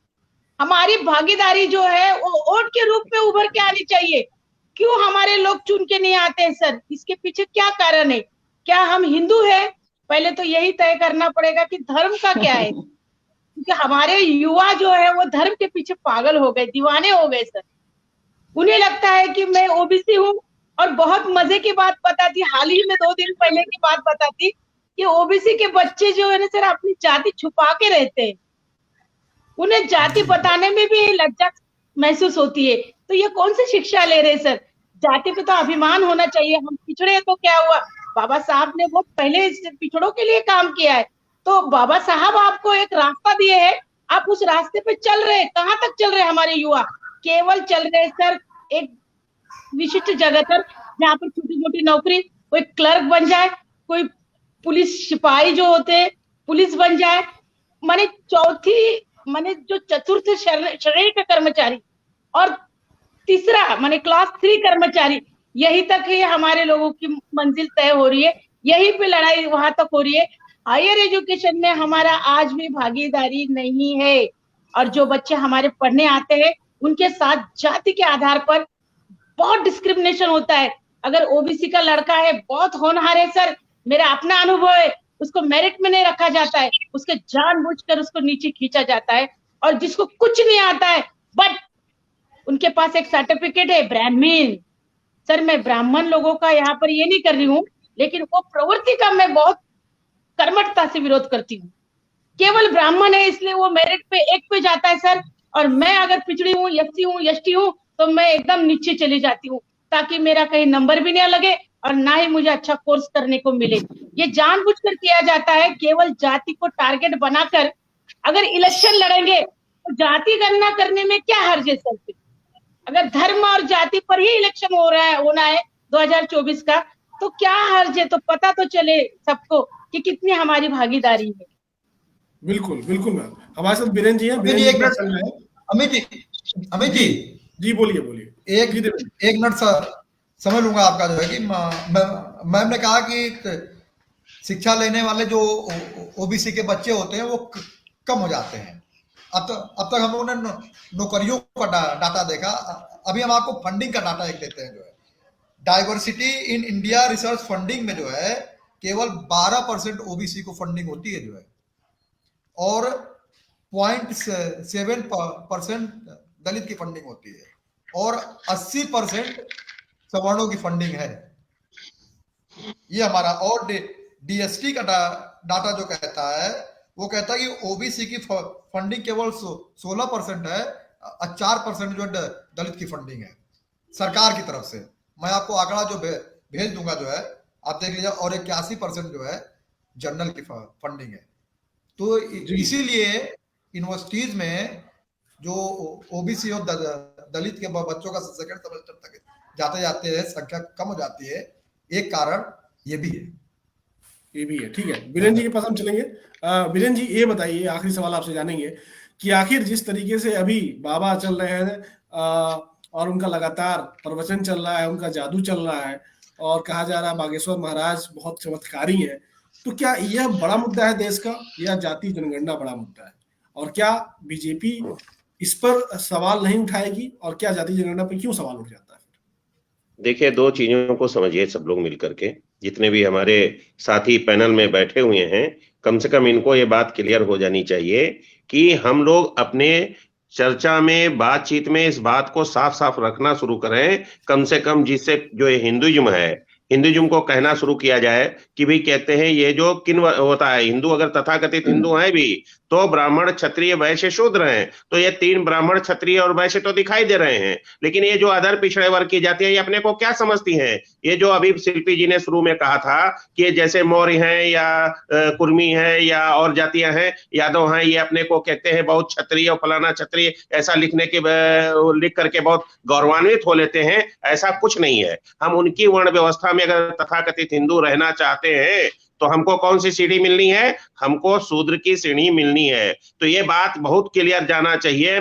हमारी भागीदारी जो है वो वोट के रूप में उभर के आनी चाहिए। क्यों हमारे लोग चुन के नहीं आते हैं सर? इसके पीछे क्या कारण है? क्या हम हिंदू हैं? पहले तो यही तय करना पड़ेगा कि धर्म का क्या है, क्योंकि हमारे युवा जो है वो धर्म के पीछे पागल हो गए, दीवाने हो गए सर। उन्हें लगता है कि मैं ओबीसी हूँ। और बहुत मजे की बात पता थी, हाल ही में 2 दिन पहले की बात पता थी कि ओबीसी के बच्चे जो है ना सर अपनी जाति छुपा के रहते हैं। उन्हें जाति बताने में भी लज्जा महसूस होती है। तो ये कौन सी शिक्षा ले रहे सर? जाति पे तो अभिमान होना चाहिए। हम पिछड़े तो क्या हुआ, बाबा साहब ने बहुत पहले पिछड़ों के लिए काम किया है। तो बाबा साहब आपको एक रास्ता दिए है, आप उस रास्ते पे चल रहे हैं। कहाँ तक चल रहे हैं हमारे युवा? केवल चल रहे सर एक विशिष्ट जगह पर, जहाँ पर छोटी मोटी नौकरी, कोई क्लर्क बन जाए, कोई पुलिस सिपाही जो होते हैं पुलिस बन जाए, माने जो चतुर्थ श्रेणी का कर्मचारी, और तीसरा माने क्लास 3 कर्मचारी, यही तक ही हमारे लोगों की मंजिल तय हो रही है। यही पे लड़ाई वहां तक हो रही है। हायर एजुकेशन में हमारा आज भी भागीदारी नहीं है। और जो बच्चे हमारे पढ़ने आते हैं उनके साथ जाति के आधार पर बहुत डिस्क्रिमिनेशन होता है। अगर ओबीसी का लड़का है, बहुत होनहार है सर, मेरा अपना अनुभव है, उसको मेरिट में नहीं रखा जाता है, उसके जानबूझकर उसको नीचे खींचा जाता है। और जिसको कुछ नहीं आता है बट उनके पास एक सर्टिफिकेट है ब्राह्मण, सर मैं ब्राह्मण लोगों का यहाँ पर ये नहीं कर रही हूँ, लेकिन वो प्रवृत्ति का मैं बहुत कर्मठता से विरोध करती हूँ। केवल ब्राह्मण है इसलिए वो मेरिट पे 1 पे जाता है सर, और मैं अगर पिछड़ी हूँ, एससी हूँ, एसटी हूँ, तो मैं एकदम नीचे चली जाती हूँ, ताकि मेरा कहीं नंबर भी नहीं लगे और ना ही मुझे अच्छा कोर्स करने को मिले। ये जानबूझकर किया जाता है, केवल जाति को टारगेट बनाकर। अगर इलेक्शन लड़ेंगे तो जाति गणना करने में क्या हर्ज है सर? अगर धर्म और जाति पर ही इलेक्शन होना है 2024 का, तो क्या हर्ज है? तो पता तो चले सबको कि कितनी हमारी भागीदारी है। बिल्कुल बिल्कुल मैम, हमारे साथ बीरेन जी हैं। अमित जी, बीरेन एक जी मिनट। चल रहे हैं। अमित जी जी बोलिए बोलिए। एक मिनट सर समझ लूंगा आपका, जो है कि मैम ने कहा कि शिक्षा लेने वाले जो ओबीसी के बच्चे होते हैं वो कम हो जाते हैं। अब तक हम लोगों ने नौकरियों का डाटा देखा। अभी हम आपको फंडिंग का डाटा एक देते हैं। जो है diversity in India research funding में जो है केवल 12% ओबीसी को फंडिंग होती है, जो है, और 0.7% दलित की फंडिंग होती है, और 80% सवर्णों की फंडिंग है। ये हमारा, और डीएसटी का डाटा जो कहता है वो कहता है कि ओबीसी की फंडिंग केवल 16% है, 4% जो दलित की फंडिंग है सरकार की तरफ से। मैं आपको आंकड़ा जो भेज दूंगा, जो है आप देख लीजिए, और 81% जो है जनरल की फंडिंग है। तो इसीलिए यूनिवर्सिटीज में जो ओबीसी और दलित के बच्चों का सेकंड सेमेस्टर तक जाते जाते संख्या कम हो जाती है। एक कारण ये भी है। ये भी है, ठीक है। बीरेन जी के पास हम चलेंगे। बीरेन जी ये बताइए, आखिरी सवाल आपसे जानेंगे कि आखिर जिस तरीके से अभी बाबा चल रहे हैं और उनका लगातार प्रवचन चल रहा है, उनका जादू चल रहा है, और कहा जा रहा है बागेश्वर महाराज बहुत चमत्कारी है, तो क्या यह बड़ा मुद्दा है देश का, या जाति जनगणना बड़ा मुद्दा है? और क्या बीजेपी इस पर सवाल नहीं उठाएगी, और क्या जाति जनगणना पर क्यों सवाल उठ जाता है? देखिए, 2 चीजों को समझिए सब लोग मिलकर के, जितने भी हमारे साथी पैनल में बैठे हुए हैं, कम से कम इनको ये बात क्लियर हो जानी चाहिए कि हम लोग अपने चर्चा में, बातचीत में इस बात को साफ साफ रखना शुरू करें, कम से कम, जिससे जो हिंदुइज्म है, हिंदुइज्म को कहना शुरू किया जाए कि भाई कहते हैं ये जो किन होता है, हिंदू अगर तथाकथित हिंदू हैं भी तो ब्राह्मण, क्षत्रिय, वैश्य, शूद्र हैं, तो ये 3 ब्राह्मण, क्षत्रिय और वैश्य तो दिखाई दे रहे हैं। लेकिन ये जो अदर पिछड़े वर्ग की जातियां, ये अपने को क्या समझती हैं? ये जो अभी शिल्पी जी ने शुरू में कहा था कि ये जैसे मौर्य हैं या कुर्मी है या और जातियां हैं, यादव हैं, ये अपने को कहते हैं बहुत क्षत्रिय और फलाना क्षत्रिय, ऐसा लिख करके बहुत गौरवान्वित हो लेते हैं। ऐसा कुछ नहीं है। हम उनकी वर्ण व्यवस्था में अगर तथाकथित हिंदू रहना चाहते हैं तो हमको कौन सी सीढ़ी मिलनी है? हमको शूद्र की सीढ़ी मिलनी है। तो ये बात बहुत क्लियर जाना चाहिए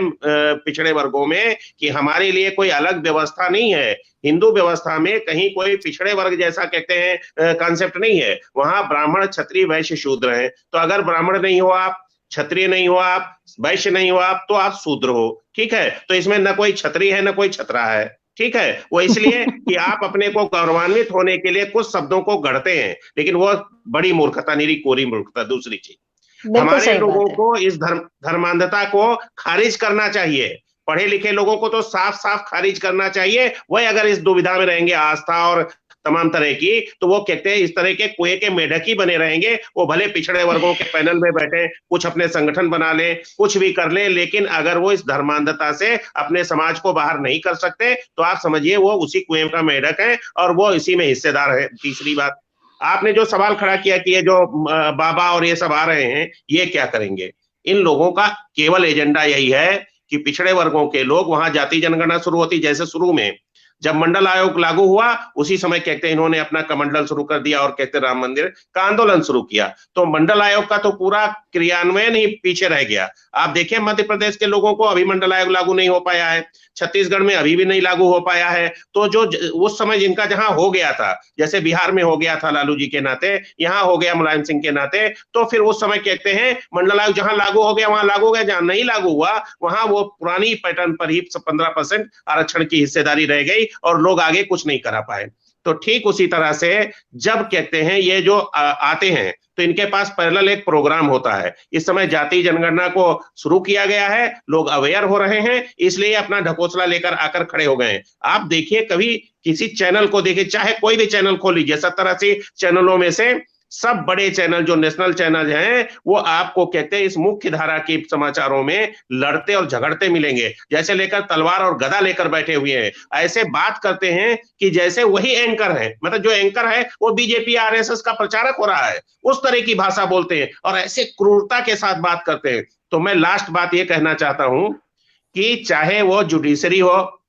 पिछड़े वर्गों में कि हमारे लिए कोई अलग व्यवस्था नहीं है। हिंदू व्यवस्था में कहीं कोई पिछड़े वर्ग जैसा कहते हैं कॉन्सेप्ट नहीं है। वहां ब्राह्मण, क्षत्रिय, वैश्य, शूद्र हैं। तो अगर ब्राह्मण नहीं हो आप, क्षत्रिय नहीं हो आप, वैश्य नहीं हो आप, तो आप शूद्र हो, ठीक है। तो इसमें न कोई क्षत्रिय है न कोई छत्रा है, ठीक है। वो इसलिए कि आप अपने को गौरवान्वित होने के लिए कुछ शब्दों को गढ़ते हैं, लेकिन वो बड़ी मूर्खता, निरी कोरी मूर्खता। दूसरी चीज, हमारे लोगों को इस धर्मांधता को खारिज करना चाहिए। पढ़े लिखे लोगों को तो साफ साफ खारिज करना चाहिए। वही अगर इस दुविधा में रहेंगे, आस्था और तमाम तरह की, तो वो कहते हैं इस तरह के कुएं के मेढक ही बने रहेंगे। वो भले पिछड़े वर्गों के पैनल में बैठे, कुछ अपने संगठन बना ले, कुछ भी कर ले, लेकिन अगर वो इस धर्मांधता से अपने समाज को बाहर नहीं कर सकते, तो आप समझिए वो उसी कुएं का मेढक है और वो इसी में हिस्सेदार है। तीसरी बात, आपने जो सवाल खड़ा किया कि ये जो बाबा और ये सब आ रहे हैं, ये क्या करेंगे? इन लोगों का केवल एजेंडा यही है कि पिछड़े वर्गों के लोग, वहां जाति जनगणना शुरू होती, जैसे शुरू में जब मंडल आयोग लागू हुआ, उसी समय कहते हैं इन्होंने अपना कमंडल शुरू कर दिया और कहते राम मंदिर का आंदोलन शुरू किया। तो मंडल आयोग का तो पूरा क्रियान्वयन ही पीछे रह गया। आप देखिए मध्य प्रदेश के लोगों को अभी मंडल आयोग लागू नहीं हो पाया है, छत्तीसगढ़ में अभी भी नहीं लागू हो पाया है। तो जो उस समय जिनका जहां हो गया था, जैसे बिहार में हो गया था लालू जी के नाते, यहाँ हो गया मुलायम सिंह के नाते, तो फिर उस समय कहते हैं मंडल आयोग जहां लागू हो गया वहां लागू हो गया, जहां नहीं लागू हुआ वहां वो पुरानी पैटर्न पर ही 15% आरक्षण की हिस्सेदारी रह गई और लोग आगे कुछ नहीं करा पाए। तो ठीक उसी तरह से जब कहते हैं ये जो आते हैं, तो इनके पास पैरेलल एक प्रोग्राम होता है। इस समय जाति जनगणना को शुरू किया गया है, लोग अवेयर हो रहे हैं, इसलिए अपना ढकोसला लेकर आकर खड़े हो गए हैं। आप देखिए, कभी किसी चैनल को देखिए, चाहे कोई भी चैनल खोल लीजिए, 70-80 चैनलों में से सब बड़े चैनल जो नेशनल चैनल हैं, वो आपको कहते हैं इस मुख्य धारा के समाचारों में लड़ते और झगड़ते मिलेंगे, जैसे लेकर तलवार और गदा लेकर बैठे हुए हैं। ऐसे बात करते हैं कि जैसे वही एंकर है, मतलब जो एंकर है वो बीजेपी आरएसएस का प्रचारक हो रहा है, उस तरह की भाषा बोलते हैं और ऐसे क्रूरता के साथ बात करते हैं। तो मैं लास्ट बात ये कहना चाहता हूं कि चाहे वो जुडिशरी हो,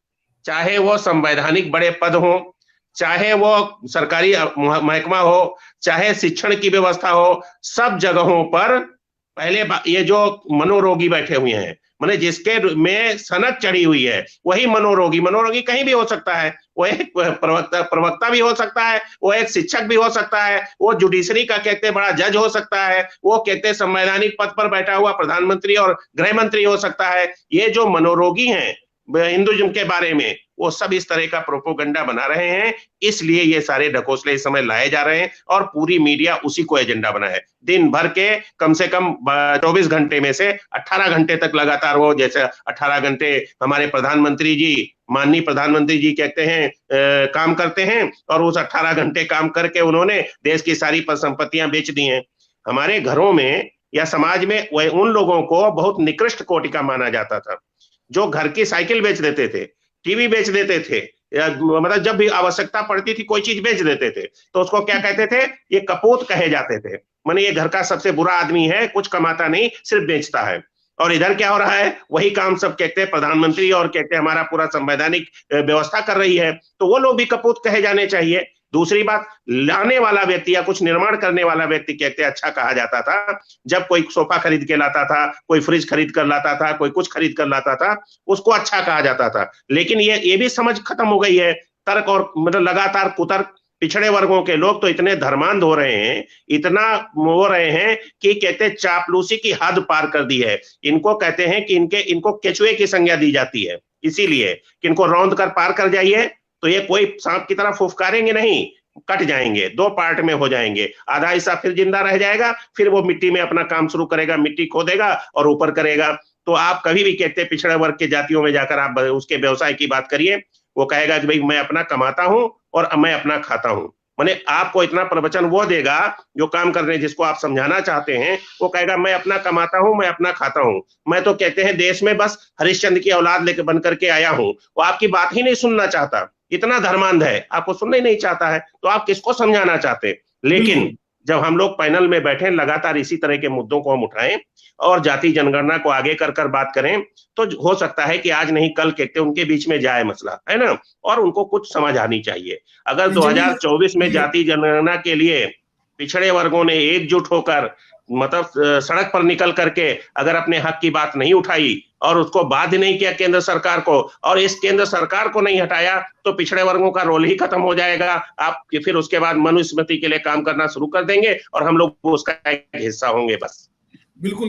चाहे वो संवैधानिक बड़े पद हो, चाहे वो सरकारी महकमा हो, चाहे शिक्षण की व्यवस्था हो, सब जगहों पर पहले ये जो मनोरोगी बैठे हुए हैं, माने जिसके में सनक चढ़ी हुई है, वही मनोरोगी कहीं भी हो सकता है। वो एक प्रवक्ता भी हो सकता है, वो एक शिक्षक भी हो सकता है, वो जुडिशरी का कहते बड़ा जज हो सकता है, वो कहते संवैधानिक पद पर बैठा हुआ प्रधानमंत्री और गृह मंत्री हो सकता है। ये जो मनोरोगी हैं हिंदुइज्म के बारे में, वो सब इस तरह का प्रोपोगंडा बना रहे हैं, इसलिए ये सारे ढकोसले इस समय लाए जा रहे हैं और पूरी मीडिया उसी को एजेंडा बना है। दिन भर के कम से कम 24 घंटे में से 18 घंटे तक लगातार वो, जैसे 18 घंटे हमारे प्रधानमंत्री जी, माननीय प्रधानमंत्री जी कहते हैं काम करते हैं, और उस 18 घंटे काम करके उन्होंने देश की सारी संपत्तियां बेच दी हैं। हमारे घरों में या समाज में उन लोगों को बहुत निकृष्ट कोटि का माना जाता था जो घर की साइकिल बेच देते थे, टीवी बेच देते थे, मतलब जब भी आवश्यकता पड़ती थी कोई चीज बेच देते थे, तो उसको क्या कहते थे? ये कपूत कहे जाते थे, माने ये घर का सबसे बुरा आदमी है, कुछ कमाता नहीं, सिर्फ बेचता है। और इधर क्या हो रहा है? वही काम सब कहते हैं प्रधानमंत्री और कहते हैं हमारा पूरा संवैधानिक व्यवस्था कर रही है, तो वो लोग भी कपूत कहे जाने चाहिए। दूसरी बात, लाने वाला व्यक्ति या कुछ निर्माण करने वाला व्यक्ति कहते अच्छा कहा जाता था। जब कोई सोफा खरीद के लाता था, कोई फ्रिज खरीद कर लाता था, कोई कुछ खरीद कर लाता था, उसको अच्छा कहा जाता था। लेकिन ये भी समझ खत्म हो गई है। तर्क और मतलब लगातार कुतर्क, पिछड़े वर्गों के लोग तो इतने धर्मांध हो रहे हैं, इतना हो रहे हैं कि कहते चापलूसी की हद पार कर दी है। इनको कहते हैं कि इनको केचुए की संज्ञा दी जाती है, इसीलिए कि इनको रौंद कर पार कर जाइए, तो ये कोई सांप की तरह फुफकारेंगे नहीं, कट जाएंगे, 2 पार्ट में हो जाएंगे। आधा हिस्सा फिर जिंदा रह जाएगा, फिर वो मिट्टी में अपना काम शुरू करेगा, मिट्टी खोदेगा और ऊपर करेगा। तो आप कभी भी कहते पिछड़े वर्ग के जातियों में जाकर आप उसके व्यवसाय की बात करिए, वो कहेगा कि भाई मैं अपना कमाता हूं और मैं अपना खाता हूं। माने आपको इतना प्रवचन वो देगा जो काम करने जिसको आप समझाना चाहते हैं, वो कहेगा मैं अपना कमाता हूं, मैं अपना खाता हूं, मैं तो कहते हैं देश में बस हरिश्चंद्र की औलाद लेकर बन करके आया हूं। वो आपकी बात ही नहीं सुनना चाहता, इतना धर्मांध है, आपको सुनना ही नहीं चाहता है, तो आप किसको समझाना चाहते? लेकिन जब हम लोग पैनल में बैठे लगातार इसी तरह के मुद्दों को हम उठाएं और जाति जनगणना को आगे कर बात करें, तो हो सकता है कि आज नहीं कल कहते उनके बीच में जाए मसला, है ना, और उनको कुछ समझ आनी चाहिए। अगर 2024 में जाति जनगणना के लिए पिछड़े वर्गों ने एकजुट होकर मतलब सड़क पर निकल करके अगर अपने हक की बात नहीं उठाई और उसको बाध्य नहीं किया केंद्र सरकार को, और इस केंद्र सरकार को नहीं हटाया, तो पिछड़े वर्गों का रोल ही खत्म हो जाएगा। आप फिर उसके बाद मनुस्मृति के लिए काम करना शुरू कर देंगे और हम लोग उसका एक हिस्सा होंगे बस। बिल्कुल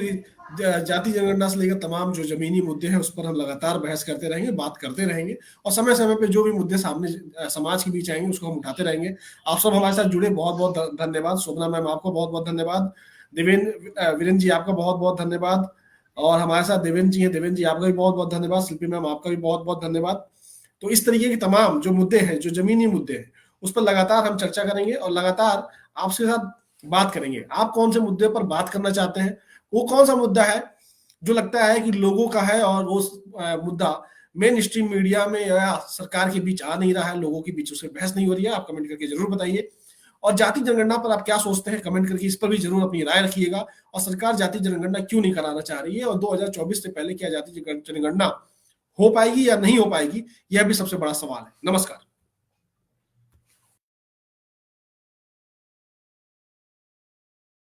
जाति जनगणना से लेकर तमाम जो जमीनी मुद्दे हैं उस पर हम लगातार बहस करते रहेंगे, बात करते रहेंगे, और समय समय पे जो भी मुद्दे सामने समाज के बीच आएंगे उसको हम उठाते रहेंगे। आप सब हमारे साथ जुड़े, बहुत बहुत धन्यवाद। शोभना मैम आपको बहुत बहुत धन्यवाद। वीरेंद्र जी आपका बहुत बहुत धन्यवाद, और हमारे साथ देवेंद्र जी हैं, देवेंद्र जी आपका भी बहुत बहुत धन्यवाद। शिल्पी मैम आपका भी बहुत बहुत धन्यवाद। तो इस तरीके के तमाम जो मुद्दे हैं, जो जमीनी मुद्दे हैं, उस पर लगातार हम चर्चा करेंगे और लगातार आपके साथ बात करेंगे। आप कौन से मुद्दे पर बात करना चाहते हैं, वो कौन सा मुद्दा है जो लगता है कि लोगों का है और वो मुद्दा मेन स्ट्रीम मीडिया में या सरकार के बीच आ नहीं रहा है, लोगों के बीच उससे बहस नहीं हो रही है, आप कमेंट करके जरूर बताइए। और जाति जनगणना पर आप क्या सोचते हैं, कमेंट करके इस पर भी जरूर अपनी राय रखिएगा। और सरकार जाति जनगणना क्यों नहीं कराना चाह रही है, और 2024 से पहले क्या जाति जनगणना हो पाएगी या नहीं हो पाएगी, यह भी सबसे बड़ा सवाल है। नमस्कार।